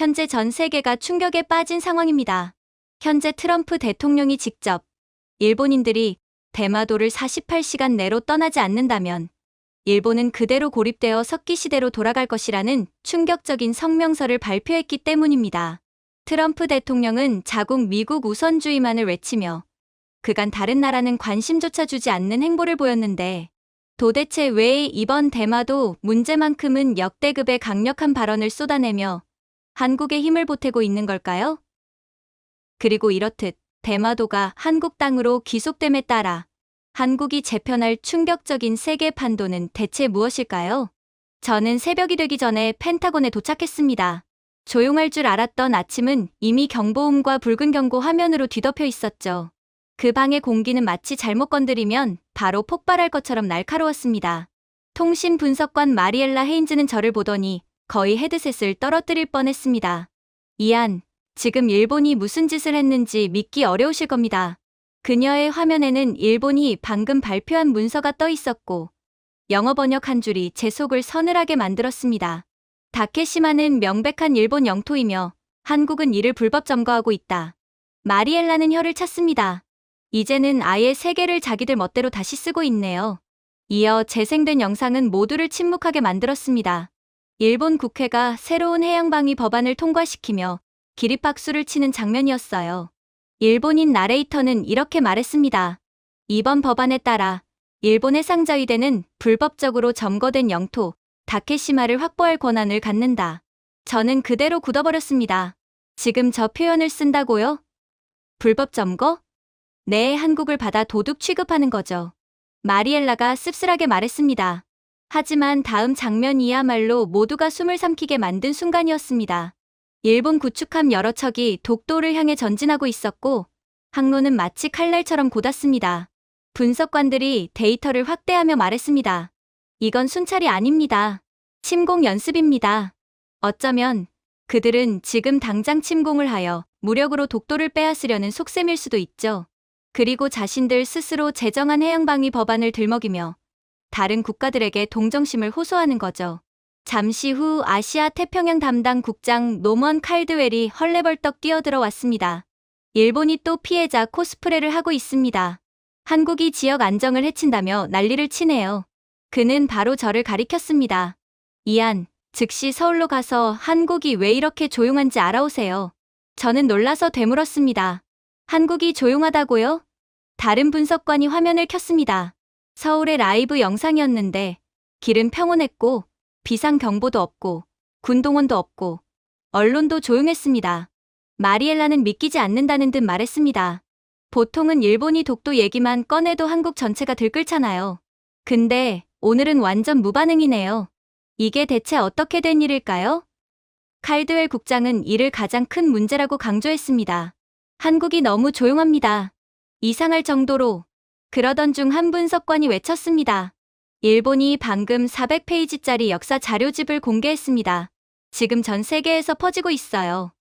현재 전 세계가 충격에 빠진 상황입니다. 현재 트럼프 대통령이 직접 일본인들이 대마도를 48시간 내로 떠나지 않는다면 일본은 그대로 고립되어 석기 시대로 돌아갈 것이라는 충격적인 성명서를 발표했기 때문입니다. 트럼프 대통령은 자국 미국 우선주의만을 외치며 그간 다른 나라는 관심조차 주지 않는 행보를 보였는데 도대체 왜 이번 대마도 문제만큼은 역대급의 강력한 발언을 쏟아내며 한국에 힘을 보태고 있는 걸까요? 그리고 이렇듯 대마도가 한국 땅으로 귀속됨에 따라 한국이 재편할 충격적인 세계 판도는 대체 무엇일까요? 저는 새벽이 되기 전에 펜타곤에 도착했습니다. 조용할 줄 알았던 아침은 이미 경보음과 붉은 경고 화면으로 뒤덮여 있었죠. 그 방의 공기는 마치 잘못 건드리면 바로 폭발할 것처럼 날카로웠습니다. 통신 분석관 마리엘라 헤인즈는 저를 보더니 거의 헤드셋을 떨어뜨릴 뻔했습니다. 이안, 지금 일본이 무슨 짓을 했는지 믿기 어려우실 겁니다. 그녀의 화면에는 일본이 방금 발표한 문서가 떠 있었고 영어 번역 한 줄이 제 속을 서늘하게 만들었습니다. 다케시마는 명백한 일본 영토이며 한국은 이를 불법 점거하고 있다. 마리엘라는 혀를 찼습니다. 이제는 아예 세계를 자기들 멋대로 다시 쓰고 있네요. 이어 재생된 영상은 모두를 침묵하게 만들었습니다. 일본 국회가 새로운 해양방위 법안을 통과시키며 기립박수를 치는 장면이었어요. 일본인 나레이터는 이렇게 말했습니다. 이번 법안에 따라 일본 해상자위대는 불법적으로 점거된 영토 다케시마를 확보할 권한을 갖는다. 저는 그대로 굳어버렸습니다. 지금 저 표현을 쓴다고요? 불법 점거? 네, 한국을 받아 도둑 취급하는 거죠. 마리엘라가 씁쓸하게 말했습니다. 하지만 다음 장면이야말로 모두가 숨을 삼키게 만든 순간이었습니다. 일본 구축함 여러 척이 독도를 향해 전진하고 있었고 항로는 마치 칼날처럼 곧았습니다. 분석관들이 데이터를 확대하며 말했습니다. 이건 순찰이 아닙니다. 침공 연습입니다. 어쩌면 그들은 지금 당장 침공을 하여 무력으로 독도를 빼앗으려는 속셈일 수도 있죠. 그리고 자신들 스스로 제정한 해양방위 법안을 들먹이며 다른 국가들에게 동정심을 호소하는 거죠. 잠시 후 아시아 태평양 담당 국장 노먼 칼드웰이 헐레벌떡 뛰어들어 왔습니다. 일본이 또 피해자 코스프레를 하고 있습니다. 한국이 지역 안정을 해친다며 난리를 치네요. 그는 바로 저를 가리켰습니다. 이안, 즉시 서울로 가서 한국이 왜 이렇게 조용한지 알아오세요. 저는 놀라서 되물었습니다. 한국이 조용하다고요? 다른 분석관이 화면을 켰습니다. 서울의 라이브 영상이었는데 길은 평온했고 비상경보도 없고 군동원도 없고 언론도 조용했습니다. 마리엘라는 믿기지 않는다는 듯 말했습니다. 보통은 일본이 독도 얘기만 꺼내도 한국 전체가 들끓잖아요. 근데 오늘은 완전 무반응이네요. 이게 대체 어떻게 된 일일까요? 칼드웰 국장은 이를 가장 큰 문제라고 강조했습니다. 한국이 너무 조용합니다. 이상할 정도로. 그러던 중 한 분석관이 외쳤습니다. 일본이 방금 400페이지짜리 역사 자료집을 공개했습니다. 지금 전 세계에서 퍼지고 있어요.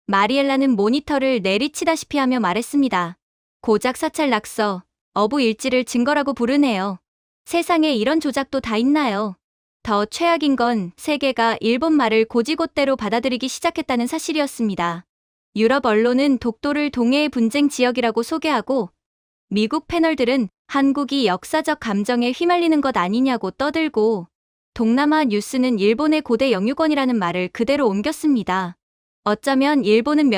마리엘라는 모니터를 내리치다시피 하며 말했습니다. 고작 사찰 낙서, 어부 일지를 증거라고 부르네요. 세상에 이런 조작도 다 있나요? 더 최악인 건 세계가 일본 말을 고지곳대로 받아들이기 시작했다는 사실이었습니다. 유럽 언론은 독도를 동해의 분쟁 지역이라고 소개하고 미국 패널들은 한국이 역사적 감정에 휘말리는 것 아니냐고 떠들고 동남아 뉴스는 일본의 고대 영유권이라는 말을 그대로 옮겼습니다. 어쩌면 일본은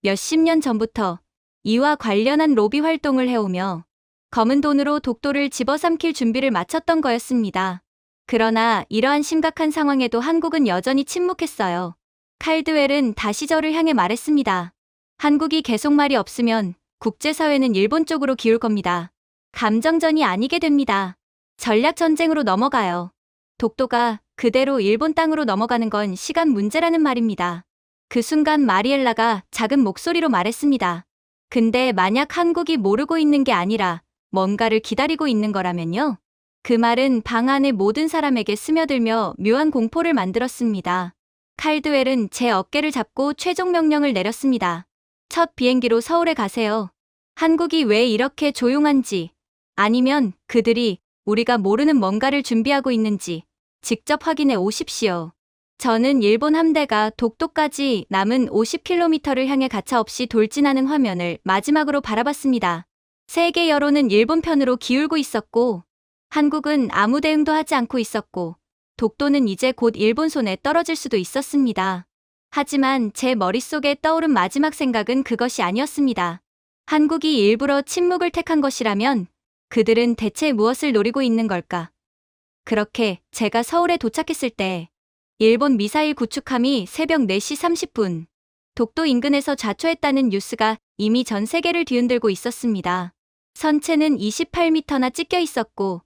몇십 년 전부터 이와 관련한 로비 활동을 해오며 검은 돈으로 독도를 집어삼킬 준비를 마쳤던 거였습니다. 그러나 이러한 심각한 상황에도 한국은 여전히 침묵했어요. 칼드웰은 다시 저를 향해 말했습니다. 한국이 계속 말이 없으면 국제사회는 일본 쪽으로 기울 겁니다. 감정전이 아니게 됩니다. 전략전쟁으로 넘어가요. 독도가 그대로 일본 땅으로 넘어가는 건 시간 문제라는 말입니다. 그 순간 마리엘라가 작은 목소리로 말했습니다. 근데 만약 한국이 모르고 있는 게 아니라 뭔가를 기다리고 있는 거라면요? 그 말은 방 안의 모든 사람에게 스며들며 묘한 공포를 만들었습니다. 칼드웰은 제 어깨를 잡고 최종 명령을 내렸습니다. 첫 비행기로 서울에 가세요. 한국이 왜 이렇게 조용한지, 아니면 그들이 우리가 모르는 뭔가를 준비하고 있는지 직접 확인해 오십시오. 저는 일본 함대가 독도까지 남은 50km를 향해 가차없이 돌진하는 화면을 마지막으로 바라봤습니다. 세계 여론은 일본 편으로 기울고 있었고, 한국은 아무 대응도 하지 않고 있었고, 독도는 이제 곧 일본 손에 떨어질 수도 있었습니다. 하지만 제 머릿속에 떠오른 마지막 생각은 그것이 아니었습니다. 한국이 일부러 침묵을 택한 것이라면 그들은 대체 무엇을 노리고 있는 걸까? 그렇게 제가 서울에 도착했을 때 일본 미사일 구축함이 새벽 4시 30분 독도 인근에서 자초했다는 뉴스가 이미 전 세계를 뒤흔들고 있었습니다. 선체는 28m나 찢겨 있었고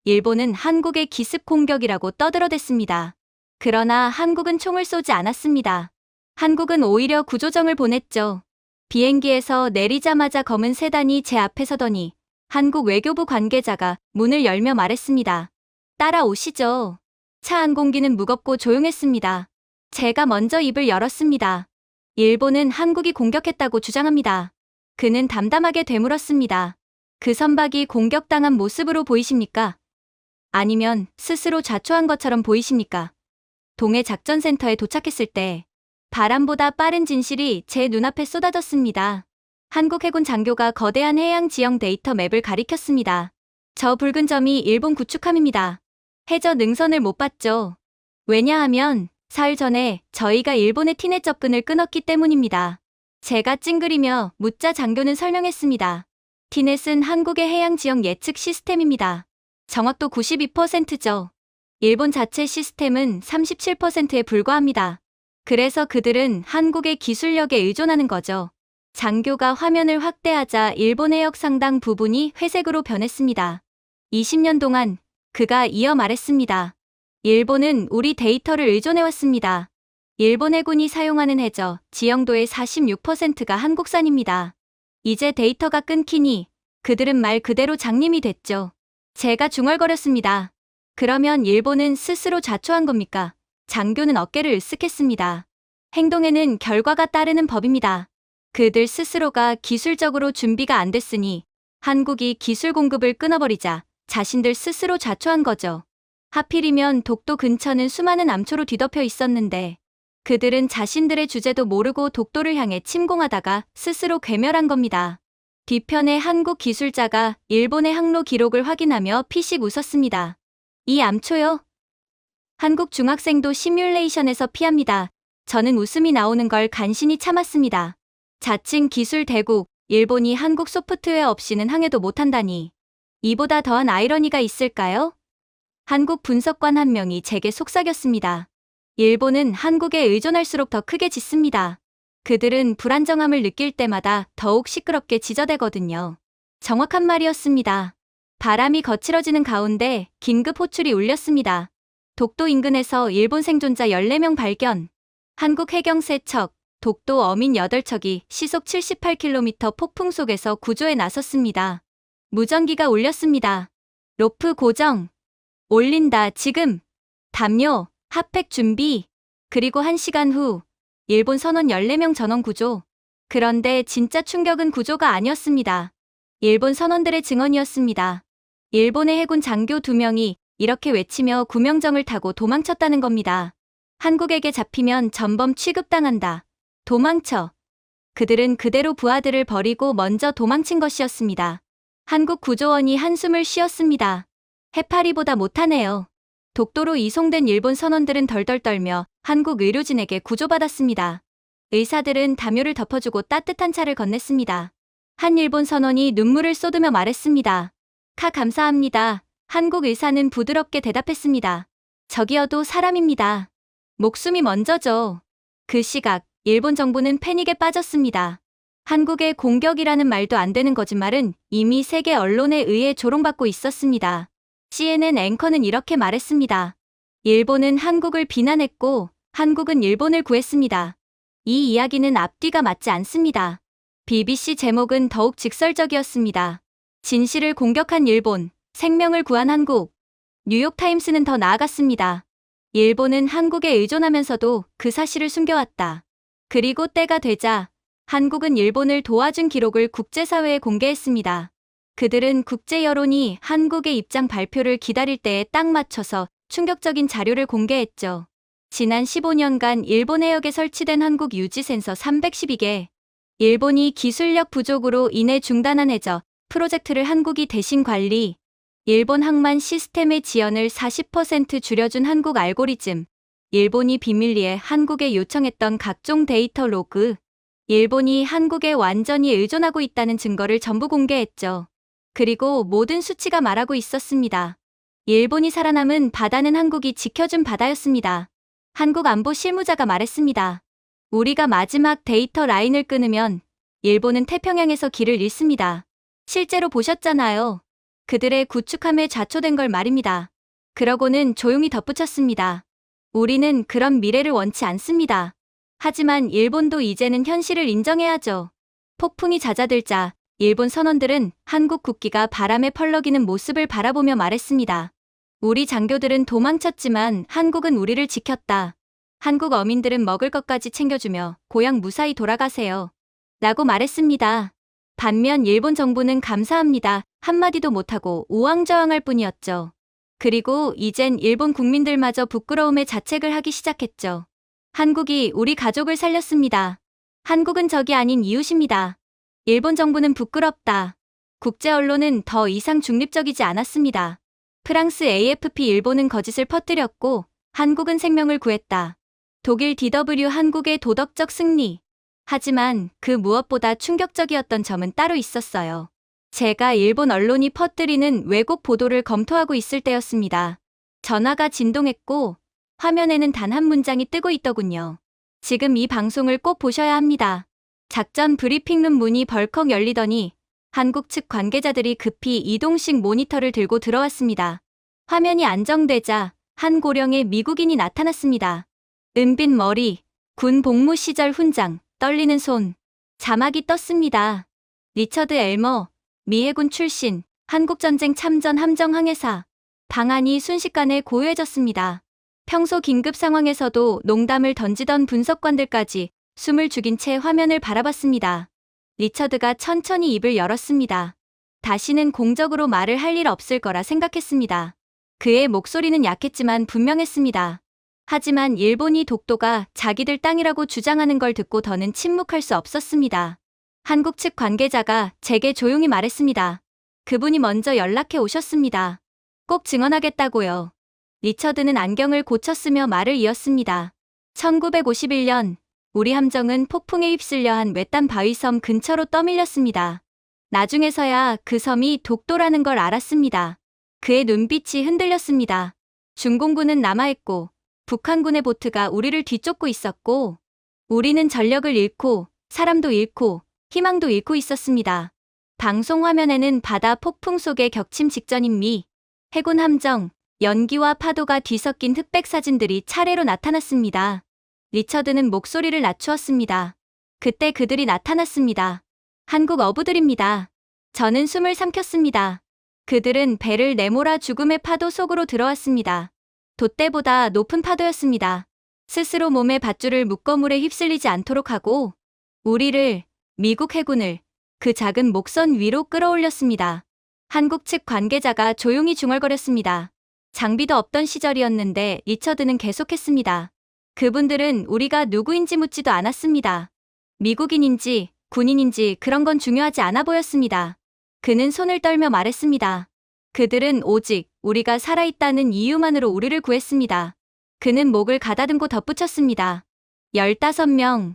일본은 한국의 기습 공격이라고 떠들어댔습니다. 그러나 한국은 총을 쏘지 않았습니다. 한국은 오히려 구조정을 보냈죠. 비행기에서 내리자마자 검은 세단이 제 앞에 서더니 한국 외교부 관계자가 문을 열며 말했습니다. 따라오시죠. 차 안 공기는 무겁고 조용했습니다. 제가 먼저 입을 열었습니다. 일본은 한국이 공격했다고 주장합니다. 그는 담담하게 되물었습니다. 그 선박이 공격당한 모습으로 보이십니까? 아니면 스스로 자초한 것처럼 보이십니까? 동해 작전센터에 도착했을 때 바람보다 빠른 진실이 제 눈앞에 쏟아졌습니다. 한국 해군 장교가 거대한 해양 지형 데이터 맵을 가리켰습니다. 저 붉은 점이 일본 구축함입니다. 해저 능선을 못 봤죠. 왜냐하면 사흘 전에 저희가 일본의 티넷 접근을 끊었기 때문입니다. 제가 찡그리며 묻자 장교는 설명했습니다. 티넷은 한국의 해양 지형 예측 시스템입니다. 정확도 92%죠. 일본 자체 시스템은 37%에 불과합니다. 그래서 그들은 한국의 기술력에 의존하는 거죠. 장교가 화면을 확대하자 일본 해역 상당 부분이 회색으로 변했습니다. 20년 동안 그가 이어 말했습니다. 일본은 우리 데이터를 의존해왔습니다. 일본 해군이 사용하는 해저, 지형도의 46%가 한국산입니다. 이제 데이터가 끊기니 그들은 말 그대로 장님이 됐죠. 제가 중얼거렸습니다. 그러면 일본은 스스로 자초한 겁니까? 장교는 어깨를 으쓱했습니다. 행동에는 결과가 따르는 법입니다. 그들 스스로가 기술적으로 준비가 안 됐으니 한국이 기술 공급을 끊어버리자 자신들 스스로 자초한 거죠. 하필이면 독도 근처는 수많은 암초로 뒤덮여 있었는데 그들은 자신들의 주제도 모르고 독도를 향해 침공하다가 스스로 괴멸한 겁니다. 뒤편에 한국 기술자가 일본의 항로 기록을 확인하며 피식 웃었습니다. 이 암초요? 한국 중학생도 시뮬레이션에서 피합니다. 저는 웃음이 나오는 걸 간신히 참았습니다. 자칭 기술 대국, 일본이 한국 소프트웨어 없이는 항해도 못한다니. 이보다 더한 아이러니가 있을까요? 한국 분석관 한 명이 제게 속삭였습니다. 일본은 한국에 의존할수록 더 크게 짖습니다. 그들은 불안정함을 느낄 때마다 더욱 시끄럽게 짖어대거든요. 정확한 말이었습니다. 바람이 거칠어지는 가운데 긴급 호출이 울렸습니다. 독도 인근에서 일본 생존자 14명 발견. 한국 해경 3척, 독도 어민 8척이 시속 78km 폭풍 속에서 구조에 나섰습니다. 무전기가 울렸습니다. 로프 고정. 올린다 지금. 담요, 핫팩 준비. 그리고 1시간 후 일본 선원 14명 전원 구조. 그런데 진짜 충격은 구조가 아니었습니다. 일본 선원들의 증언이었습니다. 일본의 해군 장교 2명이 이렇게 외치며 구명정을 타고 도망쳤다는 겁니다. 한국에게 잡히면 전범 취급당한다. 도망쳐. 그들은 그대로 부하들을 버리고 먼저 도망친 것이었습니다. 한국 구조원이 한숨을 쉬었습니다. 해파리보다 못하네요. 독도로 이송된 일본 선원들은 덜덜 떨며 한국 의료진에게 구조받았습니다. 의사들은 담요를 덮어주고 따뜻한 차를 건넸습니다. 한 일본 선원이 눈물을 쏟으며 말했습니다. 감사합니다. 한국 의사는 부드럽게 대답했습니다. 저기여도 사람입니다. 목숨이 먼저죠. 그 시각 일본 정부는 패닉에 빠졌습니다. 한국의 공격이라는 말도 안 되는 거짓말은 이미 세계 언론에 의해 조롱받고 있었습니다. CNN 앵커는 이렇게 말했습니다. 일본은 한국을 비난했고 한국은 일본을 구했습니다. 이 이야기는 앞뒤가 맞지 않습니다. BBC 제목은 더욱 직설적이었습니다. 진실을 공격한 일본, 생명을 구한 한국. 뉴욕타임스는 더 나아갔습니다. 일본은 한국에 의존하면서도 그 사실을 숨겨왔다. 그리고 때가 되자 한국은 일본을 도와준 기록을 국제사회에 공개했습니다. 그들은 국제 여론이 한국의 입장 발표를 기다릴 때에 딱 맞춰서 충격적인 자료를 공개했죠. 지난 15년간 일본 해역에 설치된 한국 유지 센서 312개. 일본이 기술력 부족으로 인해 중단한 해저 프로젝트를 한국이 대신 관리. 일본 항만 시스템의 지연을 40% 줄여준 한국 알고리즘. 일본이 비밀리에 한국에 요청했던 각종 데이터 로그. 일본이 한국에 완전히 의존하고 있다는 증거를 전부 공개했죠. 그리고 모든 수치가 말하고 있었습니다. 일본이 살아남은 바다는 한국이 지켜준 바다였습니다. 한국 안보 실무자가 말했습니다. 우리가 마지막 데이터 라인을 끊으면 일본은 태평양에서 길을 잃습니다. 실제로 보셨잖아요. 그들의 구축함에 좌초된 걸 말입니다. 그러고는 조용히 덧붙였습니다. 우리는 그런 미래를 원치 않습니다. 하지만 일본도 이제는 현실을 인정해야죠. 폭풍이 잦아들자 일본 선원들은 한국 국기가 바람에 펄럭이는 모습을 바라보며 말했습니다. 우리 장교들은 도망쳤지만 한국은 우리를 지켰다. 한국 어민들은 먹을 것까지 챙겨주며 고향 무사히 돌아가세요. 라고 말했습니다. 반면 일본 정부는 감사합니다. 한마디도 못하고 우왕좌왕할 뿐이었죠. 그리고 이젠 일본 국민들마저 부끄러움에 자책을 하기 시작했죠. 한국이 우리 가족을 살렸습니다. 한국은 적이 아닌 이웃입니다. 일본 정부는 부끄럽다. 국제 언론은 더 이상 중립적이지 않았습니다. 프랑스 AFP 일본은 거짓을 퍼뜨렸고 한국은 생명을 구했다. 독일 DW 한국의 도덕적 승리. 하지만 그 무엇보다 충격적이었던 점은 따로 있었어요. 제가 일본 언론이 퍼뜨리는 왜곡 보도를 검토하고 있을 때였습니다. 전화가 진동했고 화면에는 단 한 문장이 뜨고 있더군요. 지금 이 방송을 꼭 보셔야 합니다. 작전 브리핑룸 문이 벌컥 열리더니 한국 측 관계자들이 급히 이동식 모니터를 들고 들어왔습니다. 화면이 안정되자 한 고령의 미국인이 나타났습니다. 은빛 머리, 군 복무 시절 훈장, 떨리는 손. 자막이 떴습니다. 리처드 엘머, 미 해군 출신, 한국전쟁 참전 함정 항해사. 방안이 순식간에 고요해졌습니다. 평소 긴급 상황에서도 농담을 던지던 분석관들까지 숨을 죽인 채 화면을 바라봤습니다. 리처드가 천천히 입을 열었습니다. 다시는 공적으로 말을 할 일 없을 거라 생각했습니다. 그의 목소리는 약했지만 분명했습니다. 하지만 일본이 독도가 자기들 땅이라고 주장하는 걸 듣고 더는 침묵할 수 없었습니다. 한국 측 관계자가 제게 조용히 말했습니다. 그분이 먼저 연락해 오셨습니다. 꼭 증언하겠다고요. 리처드는 안경을 고쳤으며 말을 이었습니다. 1951년 우리 함정은 폭풍에 휩쓸려 한 외딴 바위섬 근처로 떠밀렸습니다. 나중에서야 그 섬이 독도라는 걸 알았습니다. 그의 눈빛이 흔들렸습니다. 중공군은 남아있고 북한군의 보트가 우리를 뒤쫓고 있었고 우리는 전력을 잃고 사람도 잃고 희망도 잃고 있었습니다. 방송 화면에는 바다 폭풍 속에 격침 직전인 미 해군 함정, 연기와 파도가 뒤섞인 흑백 사진들이 차례로 나타났습니다. 리처드는 목소리를 낮추었습니다. 그때 그들이 나타났습니다. 한국 어부들입니다. 저는 숨을 삼켰습니다. 그들은 배를 내몰아 죽음의 파도 속으로 들어왔습니다. 돛대보다 높은 파도였습니다. 스스로 몸에 밧줄을 묶어 물에 휩쓸리지 않도록 하고 우리를, 미국 해군을 그 작은 목선 위로 끌어올렸습니다. 한국 측 관계자가 조용히 중얼거렸습니다. 장비도 없던 시절이었는데 리처드는 계속했습니다. 그분들은 우리가 누구인지 묻지도 않았습니다. 미국인인지 군인인지 그런 건 중요하지 않아 보였습니다. 그는 손을 떨며 말했습니다. 그들은 오직 우리가 살아있다는 이유만으로 우리를 구했습니다. 그는 목을 가다듬고 덧붙였습니다. 15명.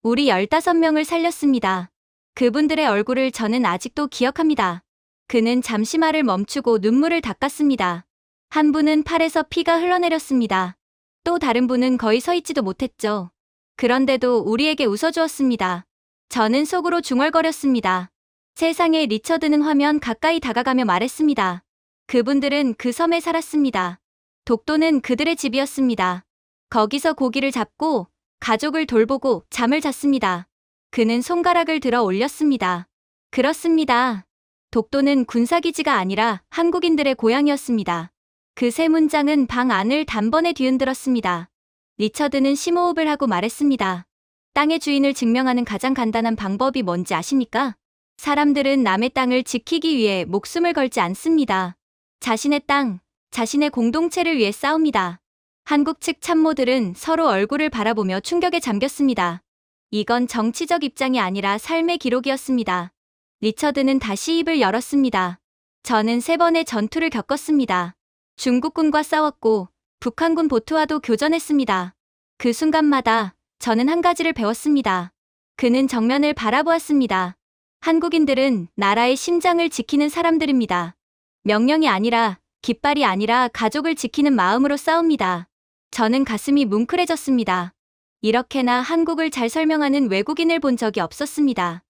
우리 15명을 살렸습니다. 그분들의 얼굴을 저는 아직도 기억합니다. 그는 잠시 말을 멈추고 눈물을 닦았습니다. 한 분은 팔에서 피가 흘러내렸습니다. 또 다른 분은 거의 서 있지도 못했죠. 그런데도 우리에게 웃어주었습니다. 저는 속으로 중얼거렸습니다. 세상에 리처드는 화면 가까이 다가가며 말했습니다. 그분들은 그 섬에 살았습니다. 독도는 그들의 집이었습니다. 거기서 고기를 잡고 가족을 돌보고 잠을 잤습니다. 그는 손가락을 들어 올렸습니다. 그렇습니다. 독도는 군사기지가 아니라 한국인들의 고향이었습니다. 그 세 문장은 방 안을 단번에 뒤흔들었습니다. 리처드는 심호흡을 하고 말했습니다. 땅의 주인을 증명하는 가장 간단한 방법이 뭔지 아십니까? 사람들은 남의 땅을 지키기 위해 목숨을 걸지 않습니다. 자신의 땅, 자신의 공동체를 위해 싸웁니다. 한국 측 참모들은 서로 얼굴을 바라보며 충격에 잠겼습니다. 이건 정치적 입장이 아니라 삶의 기록이었습니다. 리처드는 다시 입을 열었습니다. 저는 3번의 전투를 겪었습니다. 중국군과 싸웠고 북한군 보트와도 교전했습니다. 그 순간마다 저는 한 가지를 배웠습니다. 그는 정면을 바라보았습니다. 한국인들은 나라의 심장을 지키는 사람들입니다. 명령이 아니라, 깃발이 아니라 가족을 지키는 마음으로 싸웁니다. 저는 가슴이 뭉클해졌습니다. 이렇게나 한국을 잘 설명하는 외국인을 본 적이 없었습니다.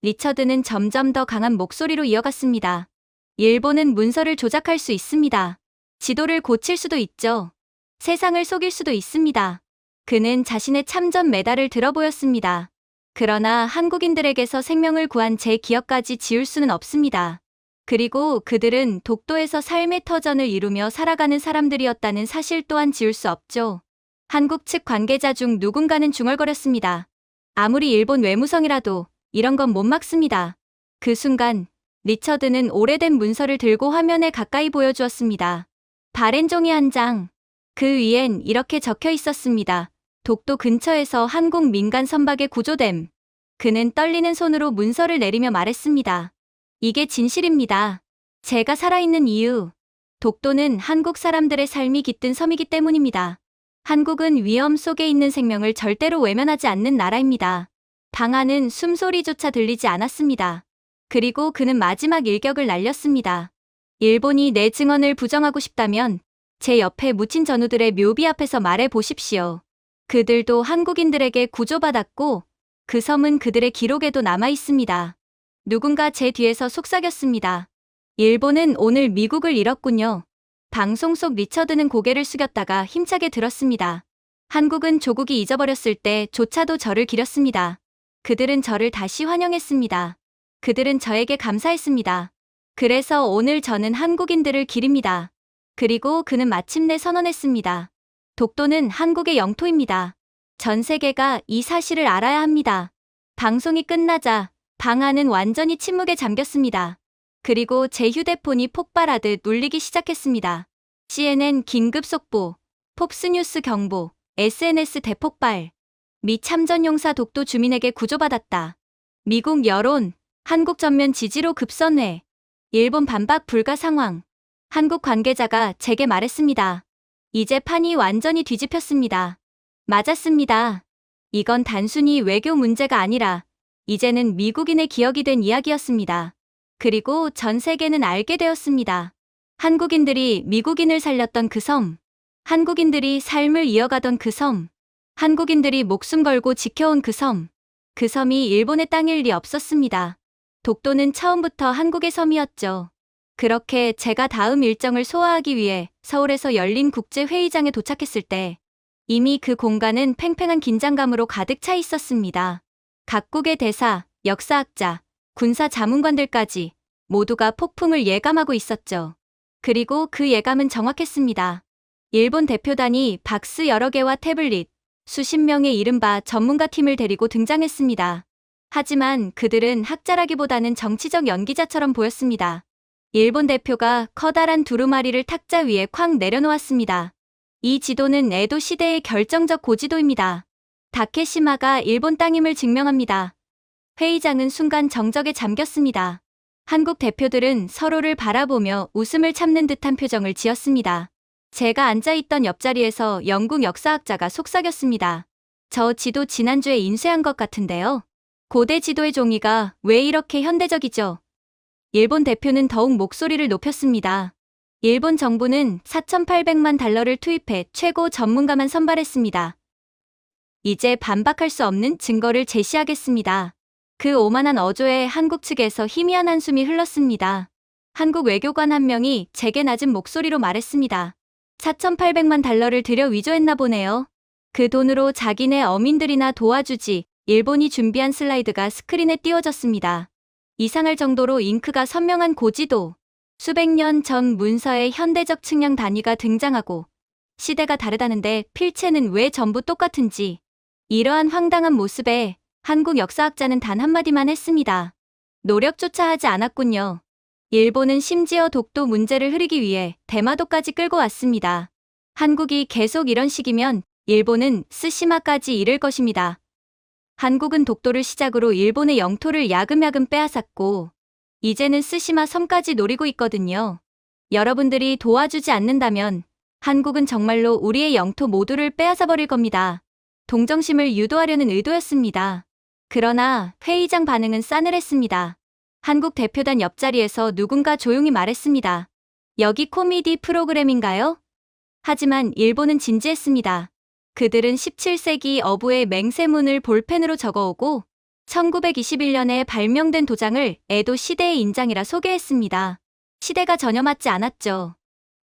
리처드는 점점 더 강한 목소리로 이어갔습니다. 일본은 문서를 조작할 수 있습니다. 지도를 고칠 수도 있죠. 세상을 속일 수도 있습니다. 그는 자신의 참전 메달을 들어 보였습니다. 그러나 한국인들에게서 생명을 구한 제 기억까지 지울 수는 없습니다. 그리고 그들은 독도에서 삶의 터전을 이루며 살아가는 사람들이었다는 사실 또한 지울 수 없죠. 한국 측 관계자 중 누군가는 중얼거렸습니다. 아무리 일본 외무성이라도 이런 건 못 막습니다. 그 순간 리처드는 오래된 문서를 들고 화면에 가까이 보여주었습니다. 바렌종이 한 장. 그 위엔 이렇게 적혀 있었습니다. 독도 근처에서 한국 민간 선박의 구조됨. 그는 떨리는 손으로 문서를 내리며 말했습니다. 이게 진실입니다. 제가 살아있는 이유. 독도는 한국 사람들의 삶이 깃든 섬이기 때문입니다. 한국은 위험 속에 있는 생명을 절대로 외면하지 않는 나라입니다. 방 안은 숨소리조차 들리지 않았습니다. 그리고 그는 마지막 일격을 날렸습니다. 일본이 내 증언을 부정하고 싶다면 제 옆에 묻힌 전우들의 묘비 앞에서 말해 보십시오. 그들도 한국인들에게 구조받았고 그 섬은 그들의 기록에도 남아 있습니다. 누군가 제 뒤에서 속삭였습니다. 일본은 오늘 미국을 잃었군요. 방송 속 리처드는 고개를 숙였다가 힘차게 들었습니다. 한국은 조국이 잊어버렸을 때조차도 저를 기렸습니다. 그들은 저를 다시 환영했습니다. 그들은 저에게 감사했습니다. 그래서 오늘 저는 한국인들을 기립니다. 그리고 그는 마침내 선언했습니다. 독도는 한국의 영토입니다. 전 세계가 이 사실을 알아야 합니다. 방송이 끝나자 방 안은 완전히 침묵에 잠겼습니다. 그리고 제 휴대폰이 폭발하듯 울리기 시작했습니다. CNN 긴급 속보, 폭스뉴스 경보, SNS 대폭발. 미 참전용사 독도 주민에게 구조받았다. 미국 여론, 한국 전면 지지로 급선회. 일본 반박 불가 상황. 한국 관계자가 제게 말했습니다. 이제 판이 완전히 뒤집혔습니다. 맞았습니다. 이건 단순히 외교 문제가 아니라 이제는 미국인의 기억이 된 이야기였습니다. 그리고 전 세계는 알게 되었습니다. 한국인들이 미국인을 살렸던 그 섬, 한국인들이 삶을 이어가던 그 섬, 한국인들이 목숨 걸고 지켜온 그 섬, 그 섬이 일본의 땅일 리 없었습니다. 독도는 처음부터 한국의 섬이었죠. 그렇게 제가 다음 일정을 소화하기 위해 서울에서 열린 국제회의장에 도착했을 때 이미 그 공간은 팽팽한 긴장감으로 가득 차 있었습니다. 각국의 대사, 역사학자, 군사 자문관들까지 모두가 폭풍을 예감하고 있었죠. 그리고 그 예감은 정확했습니다. 일본 대표단이 박스 여러 개와 태블릿, 수십 명의 이른바 전문가 팀을 데리고 등장했습니다. 하지만 그들은 학자라기보다는 정치적 연기자처럼 보였습니다. 일본 대표가 커다란 두루마리를 탁자 위에 쾅 내려놓았습니다. 이 지도는 에도 시대의 결정적 고지도입니다. 다케시마가 일본 땅임을 증명합니다. 회의장은 순간 정적에 잠겼습니다. 한국 대표들은 서로를 바라보며 웃음을 참는 듯한 표정을 지었습니다. 제가 앉아있던 옆자리에서 영국 역사학자가 속삭였습니다. 저 지도 지난주에 인쇄한 것 같은데요. 고대 지도의 종이가 왜 이렇게 현대적이죠? 일본 대표는 더욱 목소리를 높였습니다. 일본 정부는 4,800만 달러를 투입해 최고 전문가만 선발했습니다. 이제 반박할 수 없는 증거를 제시하겠습니다. 그 오만한 어조에 한국 측에서 희미한 한숨이 흘렀습니다. 한국 외교관 한 명이 제게 낮은 목소리로 말했습니다. 4,800만 달러를 들여 위조했나 보네요. 그 돈으로 자기네 어민들이나 도와주지. 일본이 준비한 슬라이드가 스크린에 띄워졌습니다. 이상할 정도로 잉크가 선명한 고지도. 수백 년 전 문서에 현대적 측량 단위가 등장하고 시대가 다르다는데 필체는 왜 전부 똑같은지. 이러한 황당한 모습에 한국 역사학자는 단 한마디만 했습니다. 노력조차 하지 않았군요. 일본은 심지어 독도 문제를 흐리기 위해 대마도까지 끌고 왔습니다. 한국이 계속 이런 식이면 일본은 쓰시마까지 이를 것입니다. 한국은 독도를 시작으로 일본의 영토를 야금야금 빼앗았고 이제는 쓰시마 섬까지 노리고 있거든요. 여러분들이 도와주지 않는다면 한국은 정말로 우리의 영토 모두를 빼앗아버릴 겁니다. 동정심을 유도하려는 의도였습니다. 그러나 회의장 반응은 싸늘했습니다. 한국 대표단 옆자리에서 누군가 조용히 말했습니다. 여기 코미디 프로그램인가요? 하지만 일본은 진지했습니다. 그들은 17세기 어부의 맹세문을 볼펜으로 적어오고 1921년에 발명된 도장을 에도 시대의 인장이라 소개했습니다. 시대가 전혀 맞지 않았죠.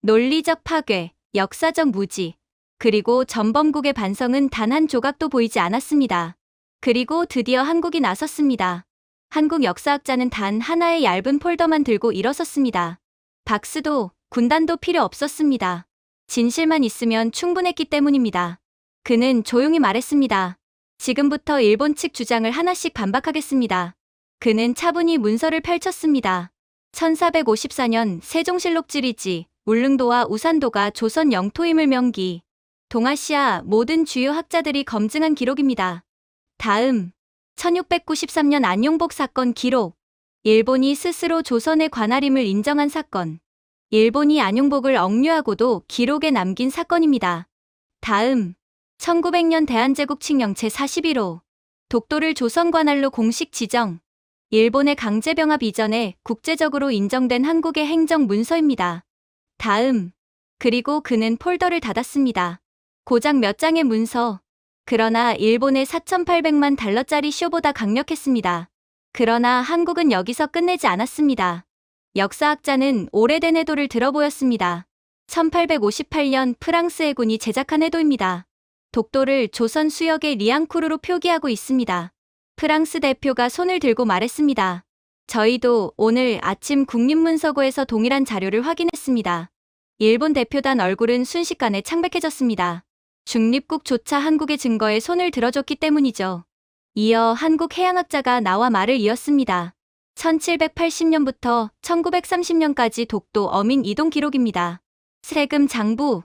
논리적 파괴, 역사적 무지, 그리고 전범국의 반성은 단 한 조각도 보이지 않았습니다. 그리고 드디어 한국이 나섰습니다. 한국 역사학자는 단 하나의 얇은 폴더만 들고 일어섰습니다. 박수도 군단도 필요 없었습니다. 진실만 있으면 충분했기 때문입니다. 그는 조용히 말했습니다. 지금부터 일본 측 주장을 하나씩 반박하겠습니다. 그는 차분히 문서를 펼쳤습니다. 1454년 세종실록 지리지, 울릉도와 우산도가 조선 영토임을 명기. 동아시아 모든 주요 학자들이 검증한 기록입니다. 다음, 1693년 안용복 사건 기록. 일본이 스스로 조선의 관할임을 인정한 사건. 일본이 안용복을 억류하고도 기록에 남긴 사건입니다. 다음, 1900년 대한제국 칙령 제41호. 독도를 조선 관할로 공식 지정. 일본의 강제병합 이전에 국제적으로 인정된 한국의 행정 문서입니다. 다음, 그리고 그는 폴더를 닫았습니다. 고작 몇 장의 문서. 그러나 일본의 4,800만 달러짜리 쇼보다 강력했습니다. 그러나 한국은 여기서 끝내지 않았습니다. 역사학자는 오래된 해도를 들어보였습니다. 1858년 프랑스 해군이 제작한 해도입니다. 독도를 조선 수역의 리앙쿠르로 표기하고 있습니다. 프랑스 대표가 손을 들고 말했습니다. 저희도 오늘 아침 국립문서고에서 동일한 자료를 확인했습니다. 일본 대표단 얼굴은 순식간에 창백해졌습니다. 중립국조차 한국의 증거에 손을 들어줬기 때문이죠. 이어 한국 해양학자가 나와 말을 이었습니다. 1780년부터 1930년까지 독도 어민 이동 기록입니다. 세금 장부,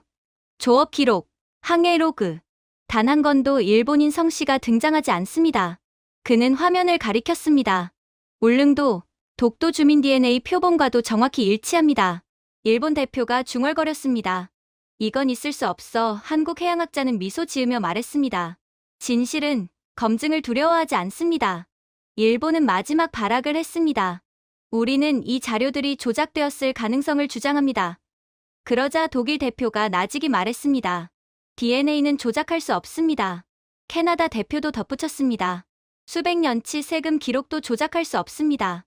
조업 기록, 항해 로그. 단 한 건도 일본인 성씨가 등장하지 않습니다. 그는 화면을 가리켰습니다. 울릉도, 독도 주민 DNA 표본과도 정확히 일치합니다. 일본 대표가 중얼거렸습니다. 이건 있을 수 없어. 한국 해양학자는 미소 지으며 말했습니다. 진실은 검증을 두려워하지 않습니다. 일본은 마지막 발악을 했습니다. 우리는 이 자료들이 조작되었을 가능성을 주장합니다. 그러자 독일 대표가 나직이 말했습니다. DNA는 조작할 수 없습니다. 캐나다 대표도 덧붙였습니다. 수백 년치 세금 기록도 조작할 수 없습니다.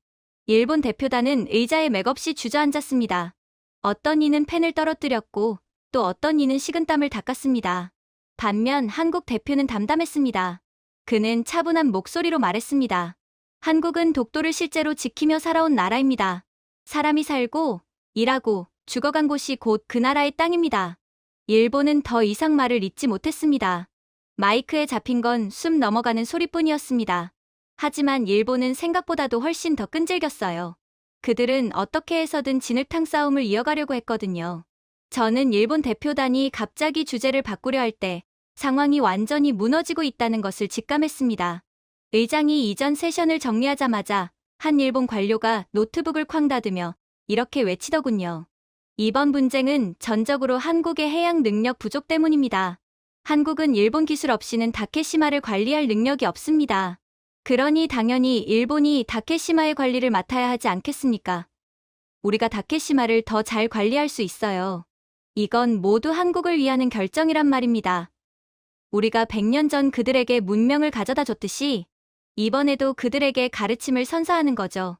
일본 대표단은 의자에 맥없이 주저앉았습니다. 어떤 이는 펜을 떨어뜨렸고 또 어떤 이는 식은땀을 닦았습니다. 반면 한국 대표는 담담했습니다. 그는 차분한 목소리로 말했습니다. 한국은 독도를 실제로 지키며 살아온 나라입니다. 사람이 살고, 일하고, 죽어간 곳이 곧 그 나라의 땅입니다. 일본은 더 이상 말을 잇지 못했습니다. 마이크에 잡힌 건 숨 넘어가는 소리뿐이었습니다. 하지만 일본은 생각보다도 훨씬 더 끈질겼어요. 그들은 어떻게 해서든 진흙탕 싸움을 이어가려고 했거든요. 저는 일본 대표단이 갑자기 주제를 바꾸려 할 때 상황이 완전히 무너지고 있다는 것을 직감했습니다. 의장이 이전 세션을 정리하자마자 한 일본 관료가 노트북을 쾅 닫으며 이렇게 외치더군요. 이번 분쟁은 전적으로 한국의 해양 능력 부족 때문입니다. 한국은 일본 기술 없이는 다케시마를 관리할 능력이 없습니다. 그러니 당연히 일본이 다케시마의 관리를 맡아야 하지 않겠습니까? 우리가 다케시마를 더 잘 관리할 수 있어요. 이건 모두 한국을 위하는 결정이란 말입니다. 우리가 100년 전 그들에게 문명을 가져다 줬듯이 이번에도 그들에게 가르침을 선사하는 거죠.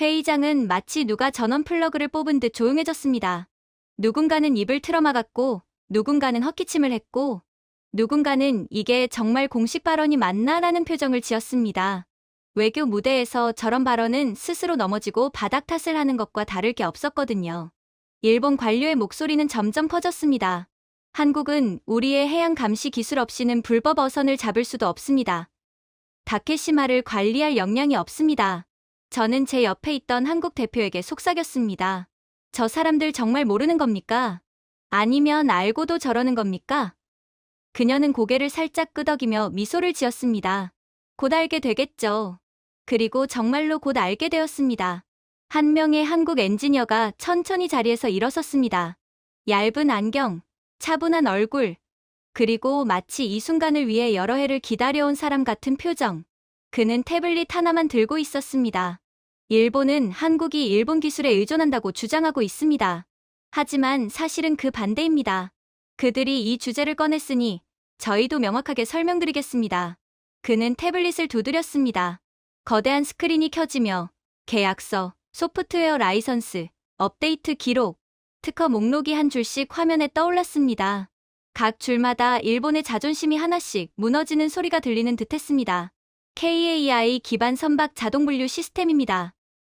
회의장은 마치 누가 전원 플러그를 뽑은 듯 조용해졌습니다. 누군가는 입을 틀어막았고 누군가는 헛기침을 했고 누군가는 이게 정말 공식 발언이 맞나라는 표정을 지었습니다. 외교 무대에서 저런 발언은 스스로 넘어지고 바닥 탓을 하는 것과 다를 게 없었거든요. 일본 관료의 목소리는 점점 커졌습니다. 한국은 우리의 해양 감시 기술 없이는 불법 어선을 잡을 수도 없습니다. 다케시마를 관리할 역량이 없습니다. 저는 제 옆에 있던 한국 대표에게 속삭였습니다. 저 사람들 정말 모르는 겁니까? 아니면 알고도 저러는 겁니까? 그녀는 고개를 살짝 끄덕이며 미소를 지었습니다. 곧 알게 되겠죠. 그리고 정말로 곧 알게 되었습니다. 한 명의 한국 엔지니어가 천천히 자리에서 일어섰습니다. 얇은 안경, 차분한 얼굴, 그리고 마치 이 순간을 위해 여러 해를 기다려온 사람 같은 표정. 그는 태블릿 하나만 들고 있었습니다. 일본은 한국이 일본 기술에 의존한다고 주장하고 있습니다. 하지만 사실은 그 반대입니다. 그들이 이 주제를 꺼냈으니 저희도 명확하게 설명드리겠습니다. 그는 태블릿을 두드렸습니다. 거대한 스크린이 켜지며 계약서, 소프트웨어 라이선스, 업데이트 기록, 특허 목록이 한 줄씩 화면에 떠올랐습니다. 각 줄마다 일본의 자존심이 하나씩 무너지는 소리가 들리는 듯했습니다. KAI 기반 선박 자동 분류 시스템입니다.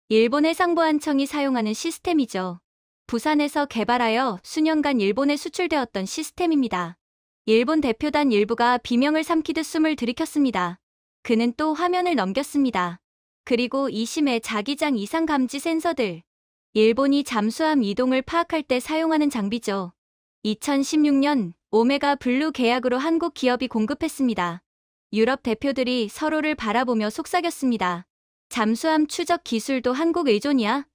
일본 해상보안청이 사용하는 시스템이죠. 부산에서 개발하여 수년간 일본에 수출되었던 시스템입니다. 일본 대표단 일부가 비명을 삼키듯 숨을 들이켰습니다. 그는 또 화면을 넘겼습니다. 그리고 이심의 자기장 이상 감지 센서들. 일본이 잠수함 이동을 파악할 때 사용하는 장비죠. 2016년 오메가 블루 계약으로 한국 기업이 공급했습니다. 유럽 대표들이 서로를 바라보며 속삭였습니다. 잠수함 추적 기술도 한국 의존이야?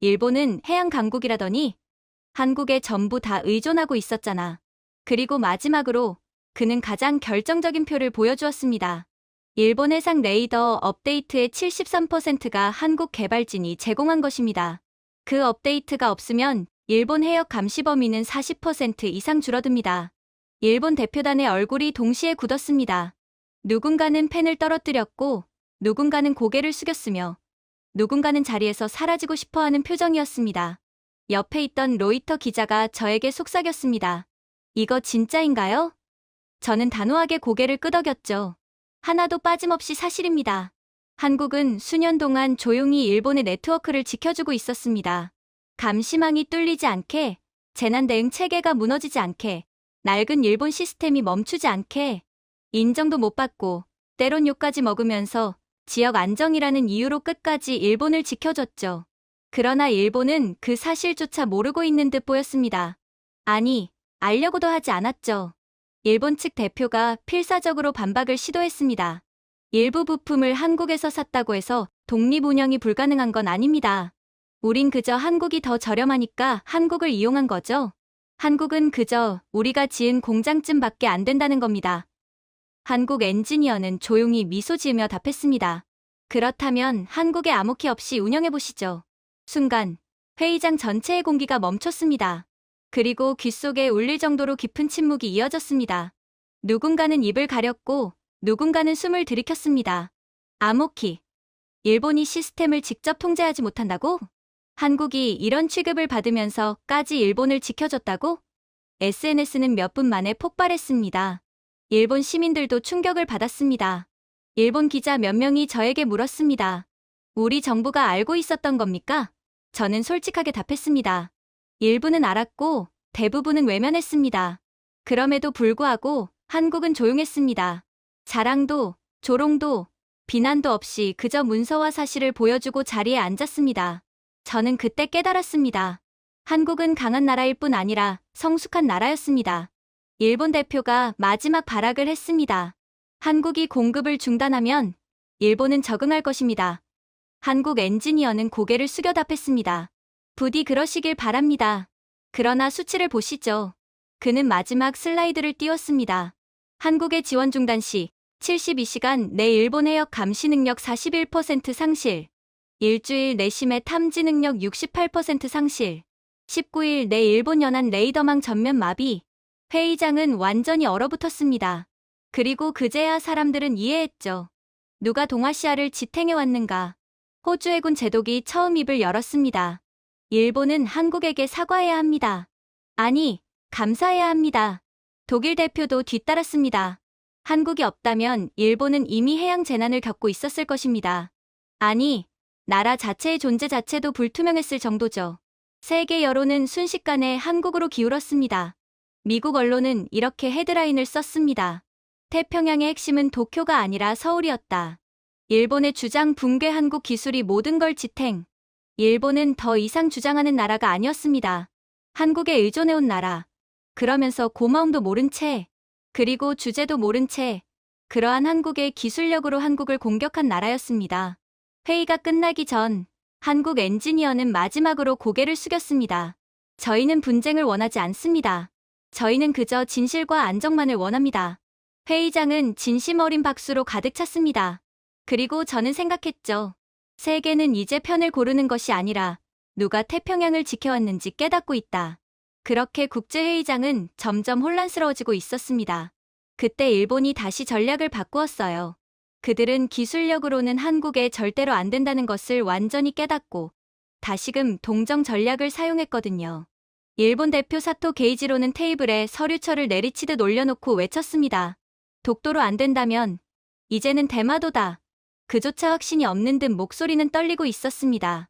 일본은 해양 강국이라더니 한국에 전부 다 의존하고 있었잖아. 그리고 마지막으로 그는 가장 결정적인 표를 보여주었습니다. 일본 해상 레이더 업데이트의 73%가 한국 개발진이 제공한 것입니다. 그 업데이트가 없으면 일본 해역 감시 범위는 40% 이상 줄어듭니다. 일본 대표단의 얼굴이 동시에 굳었습니다. 누군가는 펜을 떨어뜨렸고 누군가는 고개를 숙였으며 누군가는 자리에서 사라지고 싶어하는 표정이었습니다. 옆에 있던 로이터 기자가 저에게 속삭였습니다. 이거 진짜인가요? 저는 단호하게 고개를 끄덕였죠. 하나도 빠짐없이 사실입니다. 한국은 수년 동안 조용히 일본의 네트워크를 지켜주고 있었습니다. 감시망이 뚫리지 않게, 재난 대응 체계가 무너지지 않게, 낡은 일본 시스템이 멈추지 않게, 인정도 못 받고 때론 욕까지 먹으면서 지역 안정이라는 이유로 끝까지 일본을 지켜줬죠. 그러나 일본은 그 사실조차 모르고 있는 듯 보였습니다. 아니, 알려고도 하지 않았죠. 일본 측 대표가 필사적으로 반박을 시도했습니다. 일부 부품을 한국에서 샀다고 해서 독립 운영이 불가능한 건 아닙니다. 우린 그저 한국이 더 저렴하니까 한국을 이용한 거죠. 한국은 그저 우리가 지은 공장쯤밖에 안 된다는 겁니다. 한국 엔지니어는 조용히 미소 지으며 답했습니다. 그렇다면 한국에 암호키 없이 운영해보시죠. 순간 회의장 전체의 공기가 멈췄습니다. 그리고 귓속에 울릴 정도로 깊은 침묵이 이어졌습니다. 누군가는 입을 가렸고 누군가는 숨을 들이켰습니다. 암호키. 일본이 시스템을 직접 통제하지 못한다고? 한국이 이런 취급을 받으면서까지 일본을 지켜줬다고? SNS는 몇 분 만에 폭발했습니다. 일본 시민들도 충격을 받았습니다. 일본 기자 몇 명이 저에게 물었습니다. 우리 정부가 알고 있었던 겁니까? 저는 솔직하게 답했습니다. 일부는 알았고 대부분은 외면했습니다. 그럼에도 불구하고 한국은 조용했습니다. 자랑도, 조롱도, 비난도 없이 그저 문서와 사실을 보여주고 자리에 앉았습니다. 저는 그때 깨달았습니다. 한국은 강한 나라일 뿐 아니라 성숙한 나라였습니다. 일본 대표가 마지막 발악을 했습니다. 한국이 공급을 중단하면 일본은 적응할 것입니다. 한국 엔지니어는 고개를 숙여 답했습니다. 부디 그러시길 바랍니다. 그러나 수치를 보시죠. 그는 마지막 슬라이드를 띄웠습니다. 한국의 지원 중단 시 72시간 내 일본 해역 감시 능력 41% 상실, 일주일 내심의 탐지 능력 68% 상실, 19일 내 일본 연안 레이더망 전면 마비. 회의장은 완전히 얼어붙었습니다. 그리고 그제야 사람들은 이해했죠. 누가 동아시아를 지탱해왔는가. 호주 해군 제독이 처음 입을 열었습니다. 일본은 한국에게 사과해야 합니다. 아니, 감사해야 합니다. 독일 대표도 뒤따랐습니다. 한국이 없다면 일본은 이미 해양 재난을 겪고 있었을 것입니다. 아니, 나라 자체의 존재 자체도 불투명했을 정도죠. 세계 여론은 순식간에 한국으로 기울었습니다. 미국 언론은 이렇게 헤드라인을 썼습니다. 태평양의 핵심은 도쿄가 아니라 서울이었다. 일본의 주장 붕괴 한국 기술이 모든 걸 지탱. 일본은 더 이상 주장하는 나라가 아니었습니다. 한국에 의존해온 나라. 그러면서 고마움도 모른 채, 그리고 주제도 모른 채, 그러한 한국의 기술력으로 한국을 공격한 나라였습니다. 회의가 끝나기 전 한국 엔지니어는 마지막으로 고개를 숙였습니다. 저희는 분쟁을 원하지 않습니다. 저희는 그저 진실과 안정만을 원합니다. 회의장은 진심 어린 박수로 가득 찼습니다. 그리고 저는 생각했죠. 세계는 이제 편을 고르는 것이 아니라 누가 태평양을 지켜왔는지 깨닫고 있다. 그렇게 국제회의장은 점점 혼란스러워지고 있었습니다. 그때 일본이 다시 전략을 바꾸었어요. 그들은 기술력으로는 한국에 절대로 안 된다는 것을 완전히 깨닫고 다시금 동정 전략을 사용했거든요. 일본 대표 사토 게이지로는 테이블에 서류철을 내리치듯 올려놓고 외쳤습니다. 독도로 안 된다면 이제는 대마도다. 그조차 확신이 없는 듯 목소리는 떨리고 있었습니다.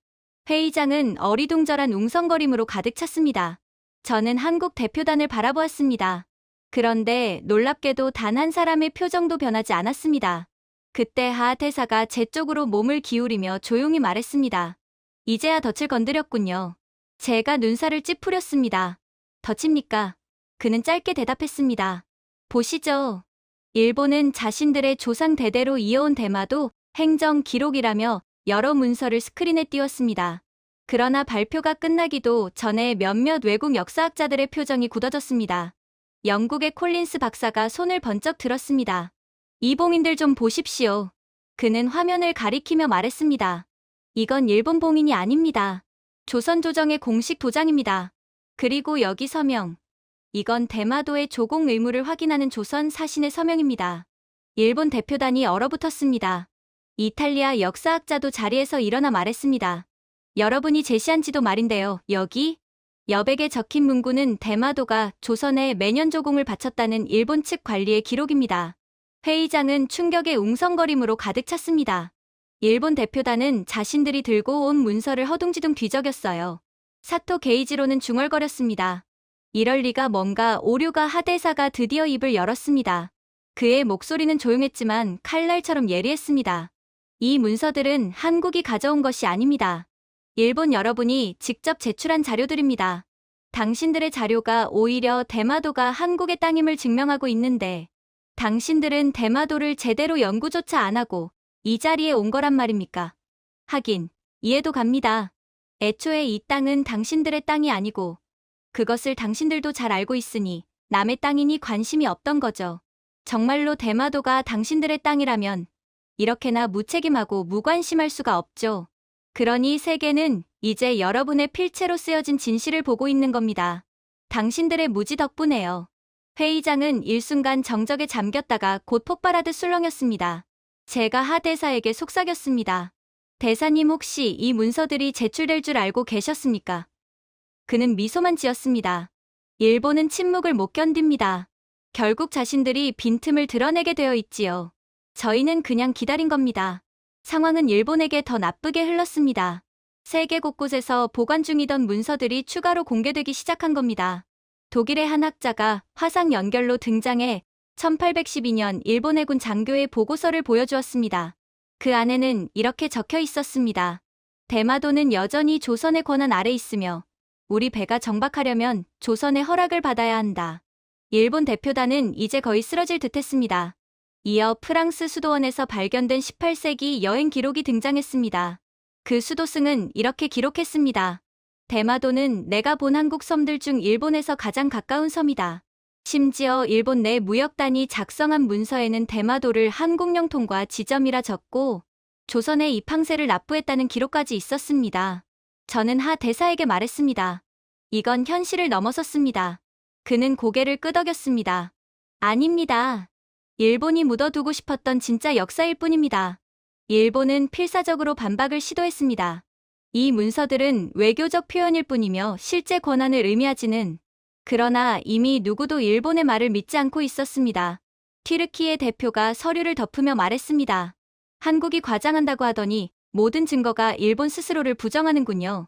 회의장은 어리둥절한 웅성거림으로 가득 찼습니다. 저는 한국 대표단을 바라보았습니다. 그런데 놀랍게도 단 한 사람의 표정도 변하지 않았습니다. 그때 하 대사가 제 쪽으로 몸을 기울이며 조용히 말했습니다. 이제야 덫을 건드렸군요. 제가 눈살을 찌푸렸습니다. 덫입니까? 그는 짧게 대답했습니다. 보시죠. 일본은 자신들의 조상 대대로 이어온 대마도 행정 기록이라며 여러 문서를 스크린에 띄웠습니다. 그러나 발표가 끝나기도 전에 몇몇 외국 역사학자들의 표정이 굳어졌습니다. 영국의 콜린스 박사가 손을 번쩍 들었습니다. 이봉인들 좀 보십시오. 그는 화면을 가리키며 말했습니다. 이건 일본 봉인이 아닙니다. 조선 조정의 공식 도장입니다. 그리고 여기 서명. 이건 대마도의 조공 의무를 확인하는 조선 사신의 서명입니다. 일본 대표단이 얼어붙었습니다. 이탈리아 역사학자도 자리에서 일어나 말했습니다. 여러분이 제시한 지도 말인데요. 여기 여백에 적힌 문구는 대마도가 조선에 매년 조공을 바쳤다는 일본 측 관리의 기록입니다. 회의장은 충격의 웅성거림으로 가득 찼습니다. 일본 대표단은 자신들이 들고 온 문서를 허둥지둥 뒤적였어요. 사토 게이지로는 중얼거렸습니다. 이럴 리가. 뭔가 오류가. 하대사가 드디어 입을 열었습니다. 그의 목소리는 조용했지만 칼날처럼 예리했습니다. 이 문서들은 한국이 가져온 것이 아닙니다. 일본 여러분이 직접 제출한 자료들입니다. 당신들의 자료가 오히려 대마도가 한국의 땅임을 증명하고 있는데 당신들은 대마도를 제대로 연구조차 안 하고 이 자리에 온 거란 말입니까? 하긴 이해도 갑니다. 애초에 이 땅은 당신들의 땅이 아니고 그것을 당신들도 잘 알고 있으니 남의 땅이니 관심이 없던 거죠. 정말로 대마도가 당신들의 땅이라면 이렇게나 무책임하고 무관심할 수가 없죠. 그러니 세계는 이제 여러분의 필체로 쓰여진 진실을 보고 있는 겁니다. 당신들의 무지 덕분에요. 회의장은 일순간 정적에 잠겼다가 곧 폭발하듯 술렁였습니다. 제가 하 대사에게 속삭였습니다. 대사님 혹시 이 문서들이 제출될 줄 알고 계셨습니까? 그는 미소만 지었습니다. 일본은 침묵을 못 견딥니다. 결국 자신들이 빈틈을 드러내게 되어 있지요. 저희는 그냥 기다린 겁니다. 상황은 일본에게 더 나쁘게 흘렀습니다. 세계 곳곳에서 보관 중이던 문서들이 추가로 공개되기 시작한 겁니다. 독일의 한 학자가 화상 연결로 등장해 1812년 일본 해군 장교의 보고서를 보여주었습니다. 그 안에는 이렇게 적혀 있었습니다. 대마도는 여전히 조선의 권한 아래 있으며 우리 배가 정박하려면 조선의 허락을 받아야 한다. 일본 대표단은 이제 거의 쓰러질 듯했습니다. 이어 프랑스 수도원에서 발견된 18세기 여행 기록이 등장했습니다. 그 수도승은 이렇게 기록했습니다. 대마도는 내가 본 한국 섬들 중 일본에서 가장 가까운 섬이다. 심지어 일본 내 무역단이 작성한 문서에는 대마도를 한국 영통과 지점이라 적고 조선의 입항세를 납부했다는 기록까지 있었습니다. 저는 하 대사에게 말했습니다. 이건 현실을 넘어섰습니다. 그는 고개를 끄덕였습니다. 아닙니다. 일본이 묻어두고 싶었던 진짜 역사일 뿐입니다. 일본은 필사적으로 반박을 시도했습니다. 이 문서들은 외교적 표현일 뿐이며 실제 권한을 의미하지는 그러나 이미 누구도 일본의 말을 믿지 않고 있었습니다. 튀르키예 대표가 서류를 덮으며 말했습니다. 한국이 과장한다고 하더니 모든 증거가 일본 스스로를 부정하는군요.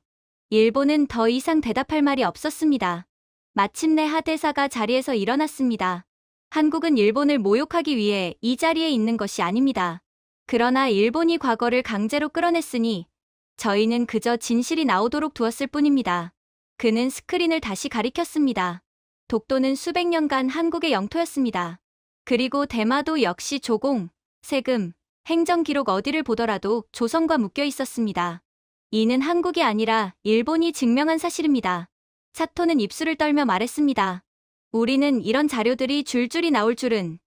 일본은 더 이상 대답할 말이 없었습니다. 마침내 하 대사가 자리에서 일어났습니다. 한국은 일본을 모욕하기 위해 이 자리에 있는 것이 아닙니다. 그러나 일본이 과거를 강제로 끌어냈으니 저희는 그저 진실이 나오도록 두었을 뿐입니다. 그는 스크린을 다시 가리켰습니다. 독도는 수백 년간 한국의 영토였습니다. 그리고 대마도 역시 조공, 세금, 행정 기록 어디를 보더라도 조선과 묶여 있었습니다. 이는 한국이 아니라 일본이 증명한 사실입니다. 사토는 입술을 떨며 말했습니다. 우리는 이런 자료들이 줄줄이 나올 줄은.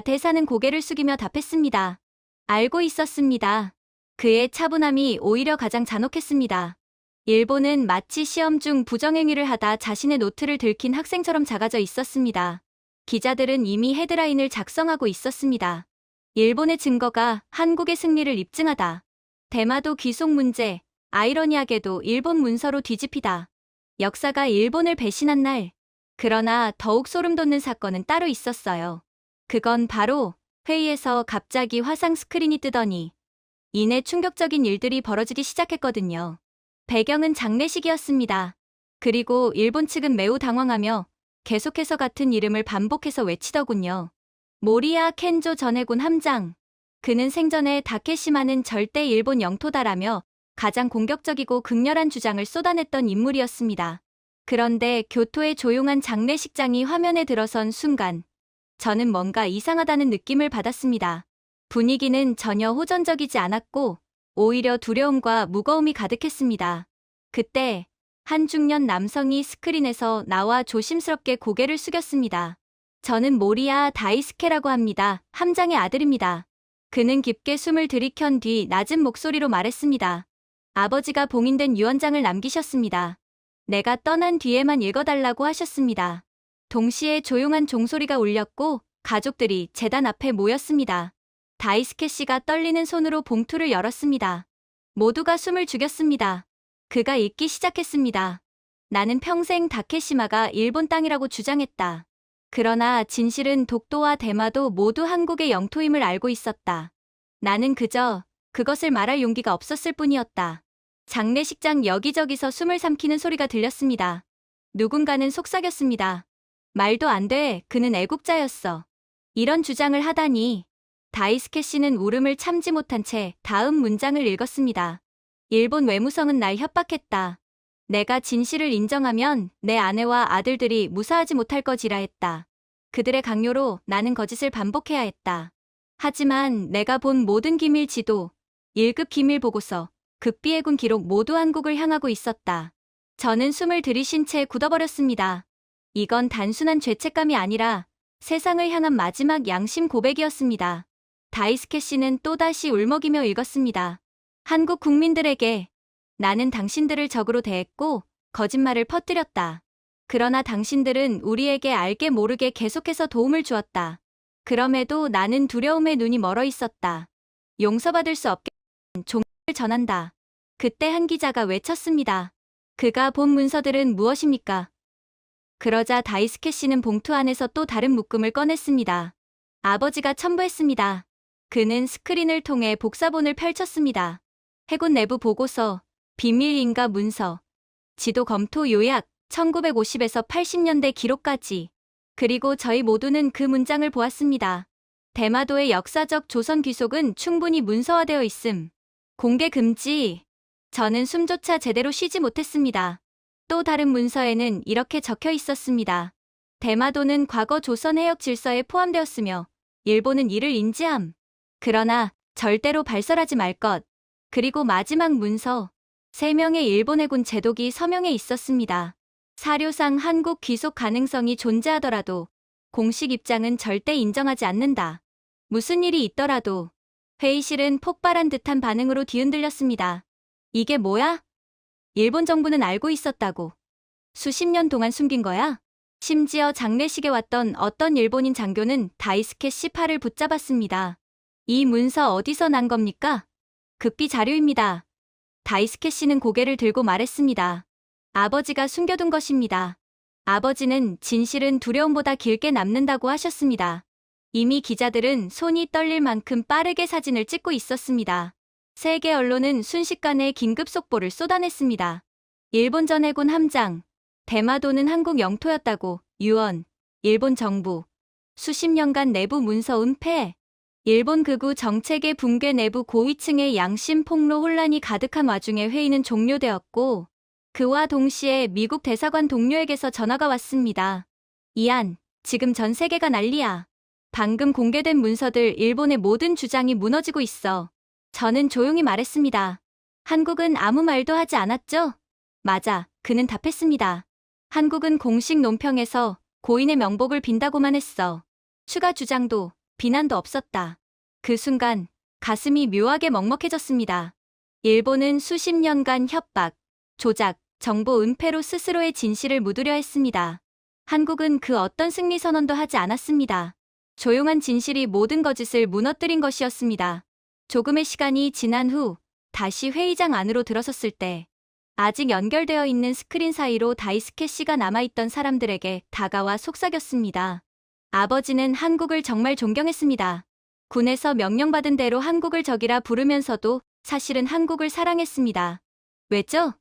대사는 고개를 숙이며 답했습니다. 알고 있었습니다. 그의 차분함이 오히려 가장 잔혹했습니다. 일본은 마치 시험 중 부정행위를 하다 자신의 노트를 들킨 학생처럼 작아져 있었습니다. 기자들은 이미 헤드라인을 작성하고 있었습니다. 일본의 증거가 한국의 승리를 입증하다. 대마도 귀속 문제, 아이러니하게도 일본 문서로 뒤집히다. 역사가 일본을 배신한 날. 그러나 더욱 소름 돋는 사건은 따로 있었어요. 그건 바로 회의에서 갑자기 화상 스크린이 뜨더니 이내 충격적인 일들이 벌어지기 시작했거든요. 배경은 장례식이었습니다. 그리고 일본 측은 매우 당황하며 계속해서 같은 이름을 반복해서 외치더군요. 모리야 켄조 전 해군 함장. 그는 생전에 다케시마는 절대 일본 영토다라며 가장 공격적이고 극렬한 주장을 쏟아냈던 인물이었습니다. 그런데 교토의 조용한 장례식장이 화면에 들어선 순간 저는 뭔가 이상하다는 느낌을 받았습니다. 분위기는 전혀 호전적이지 않았고 오히려 두려움과 무거움이 가득했습니다. 그때 한 중년 남성이 스크린에서 나와 조심스럽게 고개를 숙였습니다. 저는 모리야 다이스케라고 합니다. 함장의 아들입니다. 그는 깊게 숨을 들이켠 뒤 낮은 목소리로 말했습니다. 아버지가 봉인된 유언장을 남기셨습니다. 내가 떠난 뒤에만 읽어달라고 하셨습니다. 동시에 조용한 종소리가 울렸고 가족들이 제단 앞에 모였습니다. 다이스케 씨가 떨리는 손으로 봉투를 열었습니다. 모두가 숨을 죽였습니다. 그가 읽기 시작했습니다. 나는 평생 다케시마가 일본 땅이라고 주장했다. 그러나 진실은 독도와 대마도 모두 한국의 영토임을 알고 있었다. 나는 그저 그것을 말할 용기가 없었을 뿐이었다. 장례식장 여기저기서 숨을 삼키는 소리가 들렸습니다. 누군가는 속삭였습니다. 말도 안 돼, 그는 애국자였어. 이런 주장을 하다니. 다이스케 씨는 울음을 참지 못한 채 다음 문장을 읽었습니다. 일본 외무성은 날 협박했다. 내가 진실을 인정하면 내 아내와 아들들이 무사하지 못할 거지라 했다. 그들의 강요로 나는 거짓을 반복해야 했다. 하지만 내가 본 모든 기밀 지도, 1급 기밀 보고서, 극비해군 기록 모두 한국을 향하고 있었다. 저는 숨을 들이쉰 채 굳어버렸습니다. 이건 단순한 죄책감이 아니라 세상을 향한 마지막 양심 고백이었습니다. 다이스케 씨는 또다시 울먹이며 읽었습니다. 한국 국민들에게 나는 당신들을 적으로 대했고 거짓말을 퍼뜨렸다. 그러나 당신들은 우리에게 알게 모르게 계속해서 도움을 주었다. 그럼에도 나는 두려움에 눈이 멀어 있었다. 용서받을 수 없겠다는 종을 전한다. 그때 한 기자가 외쳤습니다. 그가 본 문서들은 무엇입니까? 그러자 다이스케 씨는 봉투 안에서 또 다른 묶음을 꺼냈습니다. 아버지가 첨부했습니다. 그는 스크린을 통해 복사본을 펼쳤습니다. 해군 내부 보고서, 비밀 인가 문서, 지도 검토 요약, 1950에서 80년대 기록까지. 그리고 저희 모두는 그 문장을 보았습니다. 대마도의 역사적 조선 귀속은 충분히 문서화되어 있음. 공개 금지. 저는 숨조차 제대로 쉬지 못했습니다. 또 다른 문서에는 이렇게 적혀 있었습니다. 대마도는 과거 조선 해역 질서에 포함되었으며 일본은 이를 인지함. 그러나 절대로 발설하지 말 것. 그리고 마지막 문서. 3명의 일본 해군 제독이 서명해 있었습니다. 사료상 한국 귀속 가능성이 존재하더라도 공식 입장은 절대 인정하지 않는다. 무슨 일이 있더라도. 회의실은 폭발한 듯한 반응으로 뒤흔들렸습니다. 이게 뭐야? 일본 정부는 알고 있었다고. 수십 년 동안 숨긴 거야? 심지어 장례식에 왔던 어떤 일본인 장교는 다이스케 씨 팔을 붙잡았습니다. 이 문서 어디서 난 겁니까? 극비 자료입니다. 다이스케 씨는 고개를 들고 말했습니다. 아버지가 숨겨둔 것입니다. 아버지는 진실은 두려움보다 길게 남는다고 하셨습니다. 이미 기자들은 손이 떨릴 만큼 빠르게 사진을 찍고 있었습니다. 세계 언론은 순식간에 긴급 속보를 쏟아냈습니다. 일본 전 해군 함장, 대마도는 한국 영토였다고, 유언, 일본 정부, 수십 년간 내부 문서 은폐, 일본 극우 정책의 붕괴 내부 고위층의 양심 폭로 혼란이 가득한 와중에 회의는 종료되었고, 그와 동시에 미국 대사관 동료에게서 전화가 왔습니다. 이안, 지금 전 세계가 난리야. 방금 공개된 문서들 일본의 모든 주장이 무너지고 있어. 저는 조용히 말했습니다. 한국은 아무 말도 하지 않았죠? 맞아, 그는 답했습니다. 한국은 공식 논평에서 고인의 명복을 빈다고만 했어. 추가 주장도, 비난도 없었다. 그 순간 가슴이 묘하게 먹먹해졌습니다. 일본은 수십 년간 협박, 조작, 정보 은폐로 스스로의 진실을 묻으려 했습니다. 한국은 그 어떤 승리 선언도 하지 않았습니다. 조용한 진실이 모든 거짓을 무너뜨린 것이었습니다. 조금의 시간이 지난 후 다시 회의장 안으로 들어섰을 때 아직 연결되어 있는 스크린 사이로 다이스케 씨가 남아있던 사람들에게 다가와 속삭였습니다. 아버지는 한국을 정말 존경했습니다. 군에서 명령받은 대로 한국을 적이라 부르면서도 사실은 한국을 사랑했습니다. 왜죠?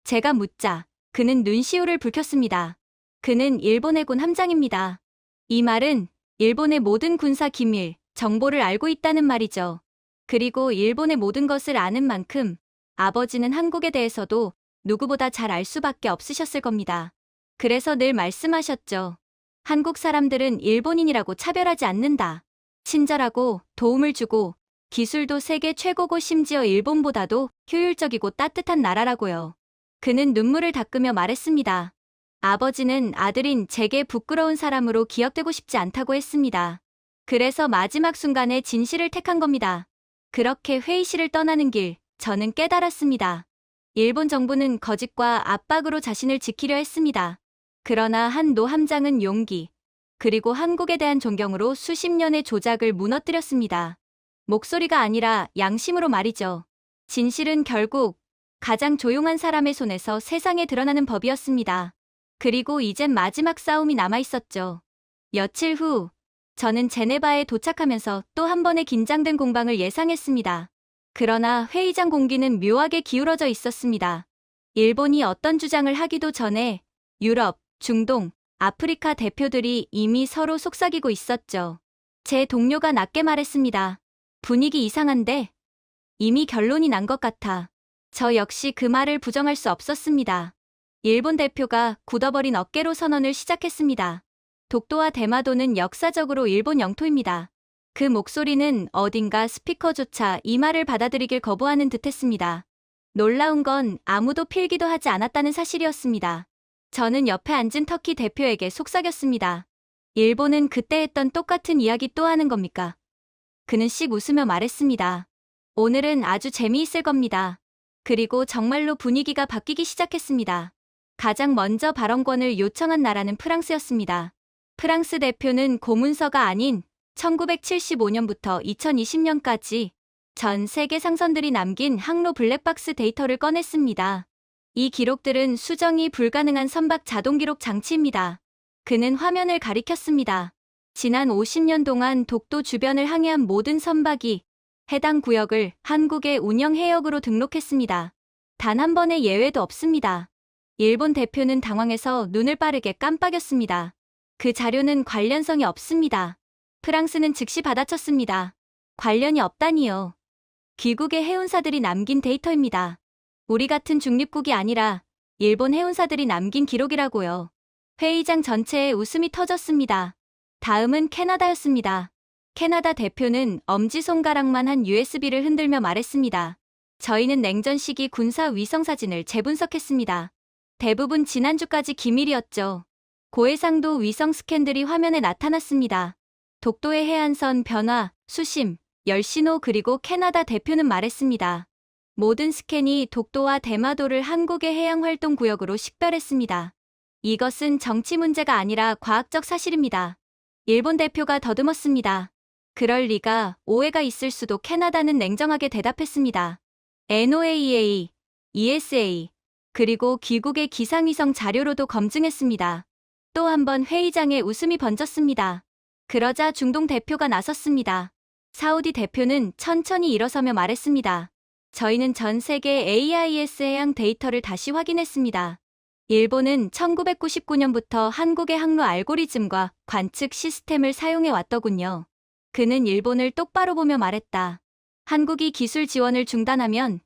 제가 묻자 그는 눈시울을 붉혔습니다. 그는 일본의 군 함장입니다. 이 말은 일본의 모든 군사 기밀, 정보를 알고 있다는 말이죠. 그리고 일본의 모든 것을 아는 만큼 아버지는 한국에 대해서도 누구보다 잘 알 수밖에 없으셨을 겁니다. 그래서 늘 말씀하셨죠. 한국 사람들은 일본인이라고 차별하지 않는다. 친절하고 도움을 주고 기술도 세계 최고고 심지어 일본보다도 효율적이고 따뜻한 나라라고요. 그는 눈물을 닦으며 말했습니다. 아버지는 아들인 제게 부끄러운 사람으로 기억되고 싶지 않다고 했습니다. 그래서 마지막 순간에 진실을 택한 겁니다. 그렇게 회의실을 떠나는 길, 저는 깨달았습니다. 일본 정부는 거짓과 압박으로 자신을 지키려 했습니다. 그러나 한 노 함장은 용기, 그리고 한국에 대한 존경으로 수십 년의 조작을 무너뜨렸습니다. 목소리가 아니라 양심으로 말이죠. 진실은 결국 가장 조용한 사람의 손에서 세상에 드러나는 법이었습니다. 그리고 이젠 마지막 싸움이 남아있었죠. 며칠 후, 저는 제네바에 도착하면서 또 한 번의 긴장된 공방을 예상했습니다. 그러나 회의장 공기는 묘하게 기울어져 있었습니다. 일본이 어떤 주장을 하기도 전에 유럽, 중동, 아프리카 대표들이 이미 서로 속삭이고 있었죠. 제 동료가 낮게 말했습니다. 분위기 이상한데? 이미 결론이 난 것 같아. 저 역시 그 말을 부정할 수 없었습니다. 일본 대표가 굳어버린 어깨로 선언을 시작했습니다. 독도와 대마도는 역사적으로 일본 영토입니다. 그 목소리는 어딘가 스피커조차 이 말을 받아들이길 거부하는 듯했습니다. 놀라운 건 아무도 필기도 하지 않았다는 사실이었습니다. 저는 옆에 앉은 터키 대표에게 속삭였습니다. 일본은 그때 했던 똑같은 이야기 또 하는 겁니까? 그는 씩 웃으며 말했습니다. 오늘은 아주 재미있을 겁니다. 그리고 정말로 분위기가 바뀌기 시작했습니다. 가장 먼저 발언권을 요청한 나라는 프랑스였습니다. 프랑스 대표는 고문서가 아닌 1975년부터 2020년까지 전 세계 상선들이 남긴 항로 블랙박스 데이터를 꺼냈습니다. 이 기록들은 수정이 불가능한 선박 자동 기록 장치입니다. 그는 화면을 가리켰습니다. 지난 50년 동안 독도 주변을 항해한 모든 선박이 해당 구역을 한국의 운영 해역으로 등록했습니다. 단 한 번의 예외도 없습니다. 일본 대표는 당황해서 눈을 빠르게 깜빡였습니다. 그 자료는 관련성이 없습니다. 프랑스는 즉시 받아쳤습니다. 관련이 없다니요. 귀국의 해운사들이 남긴 데이터입니다. 우리 같은 중립국이 아니라 일본 해운사들이 남긴 기록이라고요. 회의장 전체에 웃음이 터졌습니다. 다음은 캐나다였습니다. 캐나다 대표는 엄지손가락만 한 USB를 흔들며 말했습니다. 저희는 냉전 시기 군사 위성 사진을 재분석했습니다. 대부분 지난주까지 기밀이었죠. 고해상도 위성 스캔들이 화면에 나타났습니다. 독도의 해안선 변화, 수심, 열신호 그리고 캐나다 대표는 말했습니다. 모든 스캔이 독도와 대마도를 한국의 해양활동구역으로 식별했습니다. 이것은 정치 문제가 아니라 과학적 사실입니다. 일본 대표가 더듬었습니다. 그럴 리가, 오해가 있을 수도. 캐나다는 냉정하게 대답했습니다. NOAA, ESA, 그리고 귀국의 기상위성 자료로도 검증했습니다. 또 한 번 회의장에 웃음이 번졌습니다. 그러자 중동 대표가 나섰습니다. 사우디 대표는 천천히 일어서며 말했습니다. 저희는 전 세계 AIS 해양 데이터를 다시 확인했습니다. 일본은 1999년부터 한국의 항로 알고리즘과 관측 시스템을 사용해 왔더군요. 그는 일본을 똑바로 보며 말했다. 한국이 기술 지원을 중단하면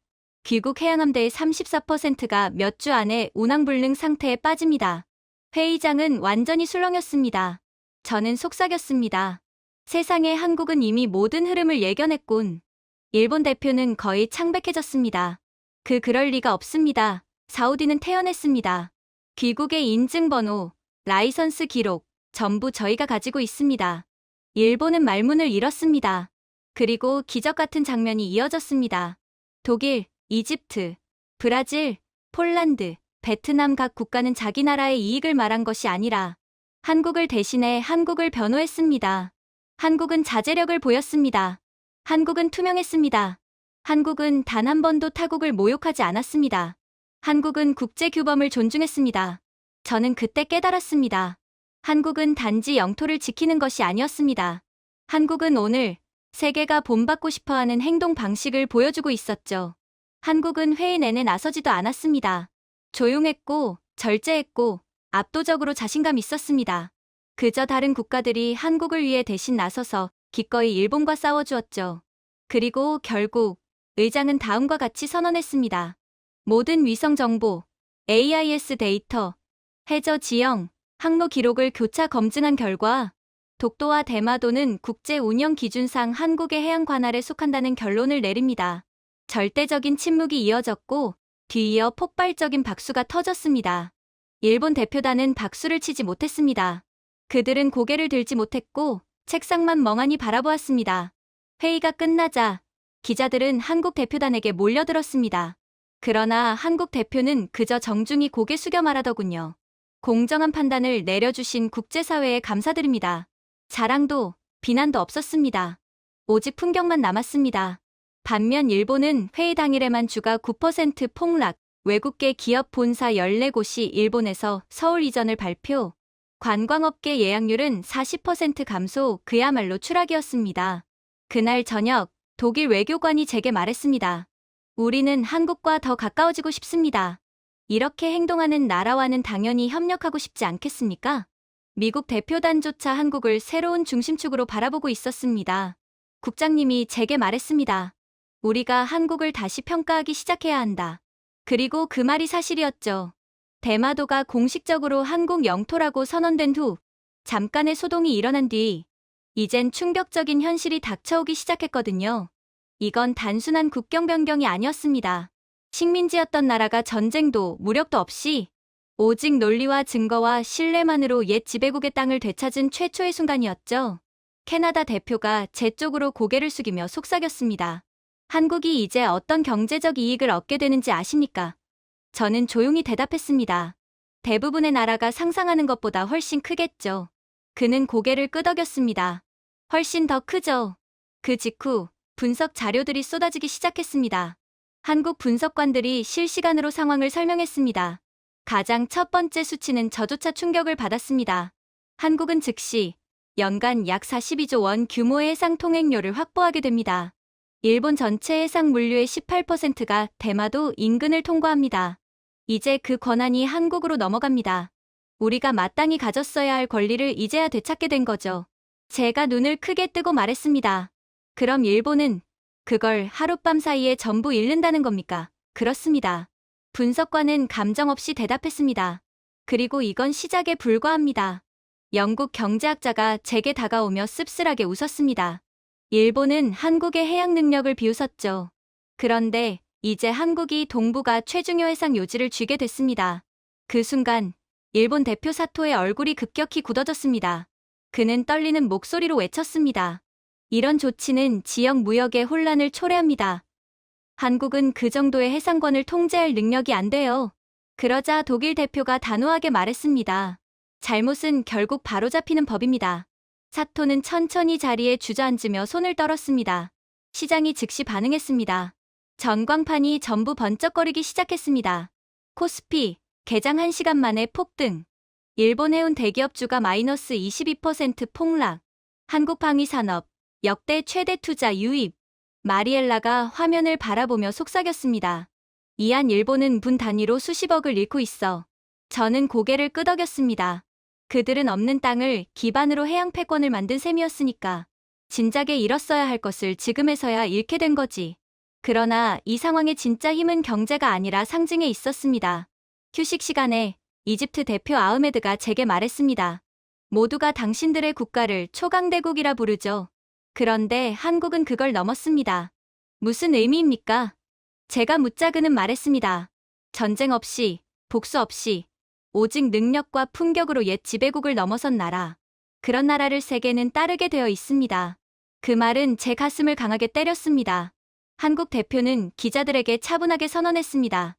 귀국 해양함대의 34%가 몇 주 안에 운항불능 상태에 빠집니다. 회의장은 완전히 술렁였습니다. 저는 속삭였습니다. 세상에 한국은 이미 모든 흐름을 예견했군. 일본 대표는 거의 창백해졌습니다. 그럴 리가 없습니다. 사우디는 태어났습니다. 귀국의 인증번호, 라이선스 기록, 전부 저희가 가지고 있습니다. 일본은 말문을 잃었습니다. 그리고 기적 같은 장면이 이어졌습니다. 독일, 이집트, 브라질, 폴란드, 베트남 각 국가는 자기 나라의 이익을 말한 것이 아니라 한국을 대신해 한국을 변호했습니다. 한국은 자제력을 보였습니다. 한국은 투명했습니다. 한국은 단 한 번도 타국을 모욕하지 않았습니다. 한국은 국제규범을 존중했습니다. 저는 그때 깨달았습니다. 한국은 단지 영토를 지키는 것이 아니었습니다. 한국은 오늘 세계가 본받고 싶어하는 행동 방식을 보여주고 있었죠. 한국은 회의 내내 나서지도 않았습니다. 조용했고 절제했고 압도적으로 자신감 있었습니다. 그저 다른 국가들이 한국을 위해 대신 나서서 기꺼이 일본과 싸워주었죠. 그리고 결국 의장은 다음과 같이 선언했습니다. 모든 위성 정보, AIS 데이터, 해저 지형, 항로 기록을 교차 검증한 결과 독도와 대마도는 국제 운영 기준상 한국의 해양 관할에 속한다는 결론을 내립니다. 절대적인 침묵이 이어졌고 뒤이어 폭발적인 박수가 터졌습니다. 일본 대표단은 박수를 치지 못했습니다. 그들은 고개를 들지 못했고 책상만 멍하니 바라보았습니다. 회의가 끝나자 기자들은 한국 대표단에게 몰려들었습니다. 그러나 한국 대표는 그저 정중히 고개 숙여 말하더군요. 공정한 판단을 내려주신 국제사회에 감사드립니다. 자랑도 비난도 없었습니다. 오직 풍경만 남았습니다. 반면 일본은 회의 당일에만 주가 9% 폭락, 외국계 기업 본사 14곳이 일본에서 서울 이전을 발표, 관광업계 예약률은 40% 감소, 그야말로 추락이었습니다. 그날 저녁 독일 외교관이 제게 말했습니다. 우리는 한국과 더 가까워지고 싶습니다. 이렇게 행동하는 나라와는 당연히 협력하고 싶지 않겠습니까? 미국 대표단조차 한국을 새로운 중심축으로 바라보고 있었습니다. 국장님이 제게 말했습니다. 우리가 한국을 다시 평가하기 시작해야 한다. 그리고 그 말이 사실이었죠. 대마도가 공식적으로 한국 영토라고 선언된 후 잠깐의 소동이 일어난 뒤 이젠 충격적인 현실이 닥쳐오기 시작했거든요. 이건 단순한 국경 변경이 아니었습니다. 식민지였던 나라가 전쟁도 무력도 없이 오직 논리와 증거와 신뢰만으로 옛 지배국의 땅을 되찾은 최초의 순간이었죠. 캐나다 대표가 제 쪽으로 고개를 숙이며 속삭였습니다. 한국이 이제 어떤 경제적 이익을 얻게 되는지 아십니까? 저는 조용히 대답했습니다. 대부분의 나라가 상상하는 것보다 훨씬 크겠죠. 그는 고개를 끄덕였습니다. 훨씬 더 크죠. 그 직후 분석 자료들이 쏟아지기 시작했습니다. 한국 분석관들이 실시간으로 상황을 설명했습니다. 가장 첫 번째 수치는 저조차 충격을 받았습니다. 한국은 즉시 연간 약 42조 원 규모의 해상 통행료를 확보하게 됩니다. 일본 전체 해상 물류의 18%가 대마도 인근을 통과합니다. 이제 그 권한이 한국으로 넘어갑니다. 우리가 마땅히 가졌어야 할 권리를 이제야 되찾게 된 거죠. 제가 눈을 크게 뜨고 말했습니다. 그럼 일본은 그걸 하룻밤 사이에 전부 잃는다는 겁니까? 그렇습니다. 분석관은 감정 없이 대답했습니다. 그리고 이건 시작에 불과합니다. 영국 경제학자가 제게 다가오며 씁쓸하게 웃었습니다. 일본은 한국의 해양 능력을 비웃었죠. 그런데 이제 한국이 동북아 최중요 해상 요지를 쥐게 됐습니다. 그 순간 일본 대표 사토의 얼굴이 급격히 굳어졌습니다. 그는 떨리는 목소리로 외쳤습니다. 이런 조치는 지역 무역의 혼란을 초래합니다. 한국은 그 정도의 해상권을 통제할 능력이 안 돼요. 그러자 독일 대표가 단호하게 말했습니다. 잘못은 결국 바로잡히는 법입니다. 사토는 천천히 자리에 주저앉으며 손을 떨었습니다. 시장이 즉시 반응했습니다. 전광판이 전부 번쩍거리기 시작했습니다. 코스피, 개장 1시간 만에 폭등. 일본 해운 대기업주가 마이너스 22% 폭락. 한국 방위산업, 역대 최대 투자 유입. 마리엘라가 화면을 바라보며 속삭였습니다. 이안 일본은 분 단위로 수십억을 잃고 있어. 저는 고개를 끄덕였습니다. 그들은 없는 땅을 기반으로 해양 패권을 만든 셈이었으니까. 진작에 잃었어야 할 것을 지금에서야 잃게 된 거지. 그러나 이 상황의 진짜 힘은 경제가 아니라 상징에 있었습니다. 휴식 시간에 이집트 대표 아흐메드가 제게 말했습니다. 모두가 당신들의 국가를 초강대국이라 부르죠. 그런데 한국은 그걸 넘었습니다. 무슨 의미입니까? 제가 묻자 그는 말했습니다. 전쟁 없이, 복수 없이, 오직 능력과 품격으로 옛 지배국을 넘어선 나라. 그런 나라를 세계는 따르게 되어 있습니다. 그 말은 제 가슴을 강하게 때렸습니다. 한국 대표는 기자들에게 차분하게 선언했습니다.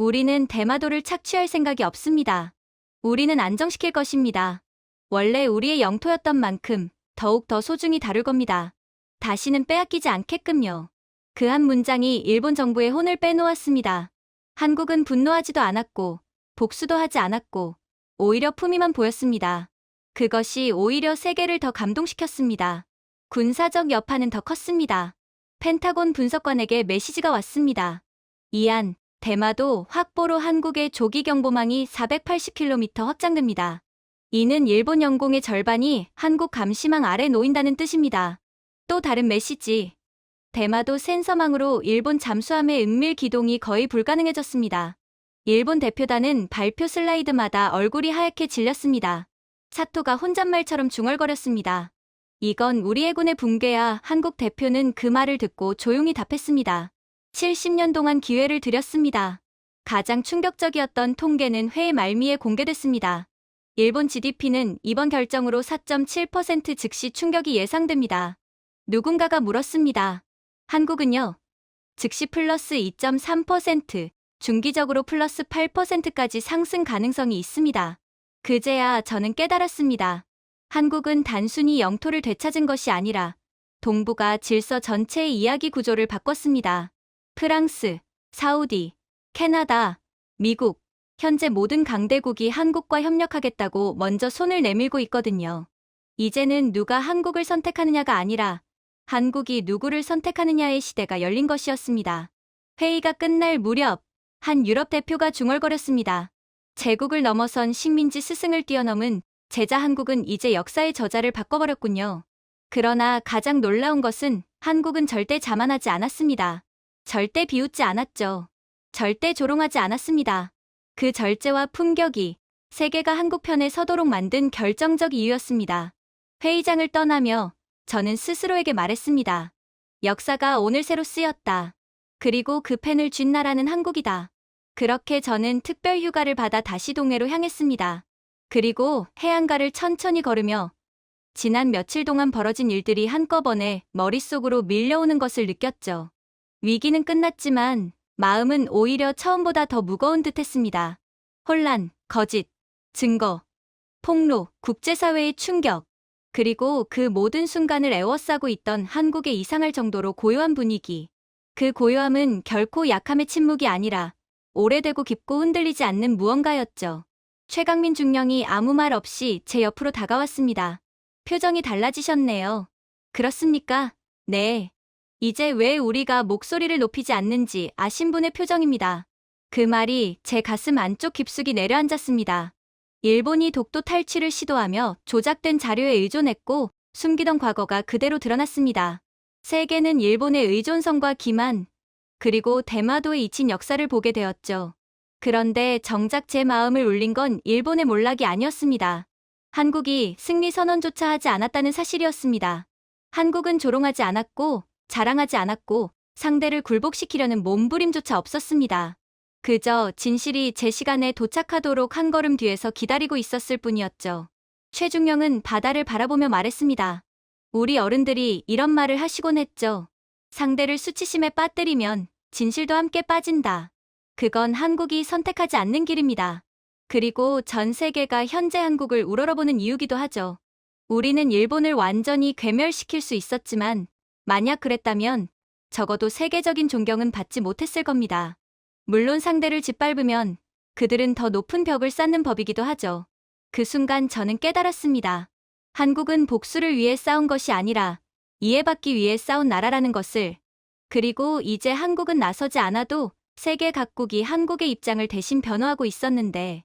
우리는 대마도를 착취할 생각이 없습니다. 우리는 안정시킬 것입니다. 원래 우리의 영토였던 만큼 더욱 더 소중히 다룰 겁니다. 다시는 빼앗기지 않게끔요. 그 한 문장이 일본 정부의 혼을 빼놓았습니다. 한국은 분노하지도 않았고 복수도 하지 않았고 오히려 품위만 보였습니다. 그것이 오히려 세계를 더 감동시켰습니다. 군사적 여파는 더 컸습니다. 펜타곤 분석관에게 메시지가 왔습니다. 이안, 대마도 확보로 한국의 조기 경보망이 480km 확장됩니다. 이는 일본 영공의 절반이 한국 감시망 아래 놓인다는 뜻입니다. 또 다른 메시지. 대마도 센서망으로 일본 잠수함의 은밀 기동이 거의 불가능해졌습니다. 일본 대표단은 발표 슬라이드마다 얼굴이 하얗게 질렸습니다. 사토가 혼잣말처럼 중얼거렸습니다. 이건 우리 해군의 붕괴야. 한국 대표는 그 말을 듣고 조용히 답했습니다. 70년 동안 기회를 드렸습니다. 가장 충격적이었던 통계는 회의 말미에 공개됐습니다. 일본 GDP는 이번 결정으로 4.7% 즉시 충격이 예상됩니다. 누군가가 물었습니다. 한국은요? 즉시 플러스 2.3%, 중기적으로 플러스 8%까지 상승 가능성이 있습니다. 그제야 저는 깨달았습니다. 한국은 단순히 영토를 되찾은 것이 아니라 동북아 질서 전체의 이야기 구조를 바꿨습니다. 프랑스, 사우디, 캐나다, 미국, 현재 모든 강대국이 한국과 협력하겠다고 먼저 손을 내밀고 있거든요. 이제는 누가 한국을 선택하느냐가 아니라 한국이 누구를 선택하느냐의 시대가 열린 것이었습니다. 회의가 끝날 무렵 한 유럽 대표가 중얼거렸습니다. 제국을 넘어선 식민지 스승을 뛰어넘은 제자 한국은 이제 역사의 저자를 바꿔버렸군요. 그러나 가장 놀라운 것은 한국은 절대 자만하지 않았습니다. 절대 비웃지 않았죠. 절대 조롱하지 않았습니다. 그 절제와 품격이 세계가 한국 편에 서도록 만든 결정적 이유였습니다. 회의장을 떠나며 저는 스스로에게 말했습니다. 역사가 오늘 새로 쓰였다. 그리고 그 펜을 쥔 나라는 한국이다. 그렇게 저는 특별 휴가를 받아 다시 동해로 향했습니다. 그리고 해안가를 천천히 걸으며 지난 며칠 동안 벌어진 일들이 한꺼번에 머릿속으로 밀려오는 것을 느꼈죠. 위기는 끝났지만 마음은 오히려 처음보다 더 무거운 듯했습니다. 혼란, 거짓, 증거, 폭로, 국제사회의 충격, 그리고 그 모든 순간을 에워싸고 있던 한국의 이상할 정도로 고요한 분위기. 그 고요함은 결코 약함의 침묵이 아니라 오래되고 깊고 흔들리지 않는 무언가였죠. 최강민 중령이 아무 말 없이 제 옆으로 다가왔습니다. 표정이 달라지셨네요. 그렇습니까? 네. 이제 왜 우리가 목소리를 높이지 않는지 아신 분의 표정입니다. 그 말이 제 가슴 안쪽 깊숙이 내려앉았습니다. 일본이 독도 탈취를 시도하며 조작된 자료에 의존했고 숨기던 과거가 그대로 드러났습니다. 세계는 일본의 의존성과 기만, 그리고 대마도에 잊힌 역사를 보게 되었죠. 그런데 정작 제 마음을 울린 건 일본의 몰락이 아니었습니다. 한국이 승리 선언조차 하지 않았다는 사실이었습니다. 한국은 조롱하지 않았고 자랑하지 않았고 상대를 굴복시키려는 몸부림조차 없었습니다. 그저 진실이 제 시간에 도착하도록 한 걸음 뒤에서 기다리고 있었을 뿐이었죠. 최중령은 바다를 바라보며 말했습니다. 우리 어른들이 이런 말을 하시곤 했죠. 상대를 수치심에 빠뜨리면 진실도 함께 빠진다. 그건 한국이 선택하지 않는 길입니다. 그리고 전 세계가 현재 한국을 우러러보는 이유기도 하죠. 우리는 일본을 완전히 괴멸시킬 수 있었지만 만약 그랬다면 적어도 세계적인 존경은 받지 못했을 겁니다. 물론 상대를 짓밟으면 그들은 더 높은 벽을 쌓는 법이기도 하죠. 그 순간 저는 깨달았습니다. 한국은 복수를 위해 싸운 것이 아니라 이해받기 위해 싸운 나라라는 것을. 그리고 이제 한국은 나서지 않아도 세계 각국이 한국의 입장을 대신 변호하고 있었는데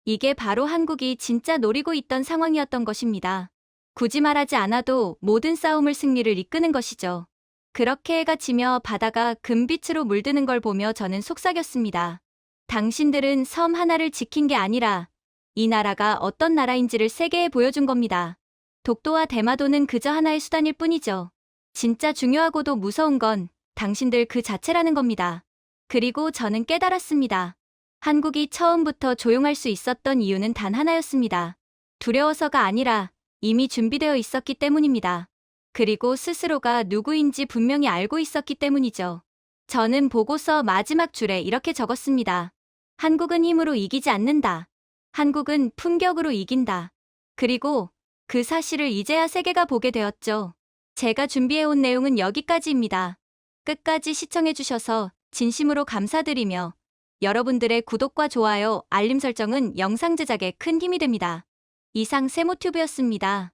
이게 바로 한국이 진짜 노리고 있던 상황이었던 것입니다. 굳이 말하지 않아도 모든 싸움을 승리를 이끄는 것이죠. 그렇게 해가 지며 바다가 금빛으로 물드는 걸 보며 저는 속삭였습니다. 당신들은 섬 하나를 지킨 게 아니라 이 나라가 어떤 나라인지를 세계에 보여준 겁니다. 독도와 대마도는 그저 하나의 수단일 뿐이죠. 진짜 중요하고도 무서운 건 당신들 그 자체라는 겁니다. 그리고 저는 깨달았습니다. 한국이 처음부터 조용할 수 있었던 이유는 단 하나였습니다. 두려워서가 아니라 이미 준비되어 있었기 때문입니다. 그리고 스스로가 누구인지 분명히 알고 있었기 때문이죠. 저는 보고서 마지막 줄에 이렇게 적었습니다. 한국은 힘으로 이기지 않는다. 한국은 품격으로 이긴다. 그리고 그 사실을 이제야 세계가 보게 되었죠. 제가 준비해온 내용은 여기까지입니다. 끝까지 시청해주셔서 진심으로 감사드리며 여러분들의 구독과 좋아요, 알림 설정은 영상 제작에 큰 힘이 됩니다. 이상 세모튜브였습니다.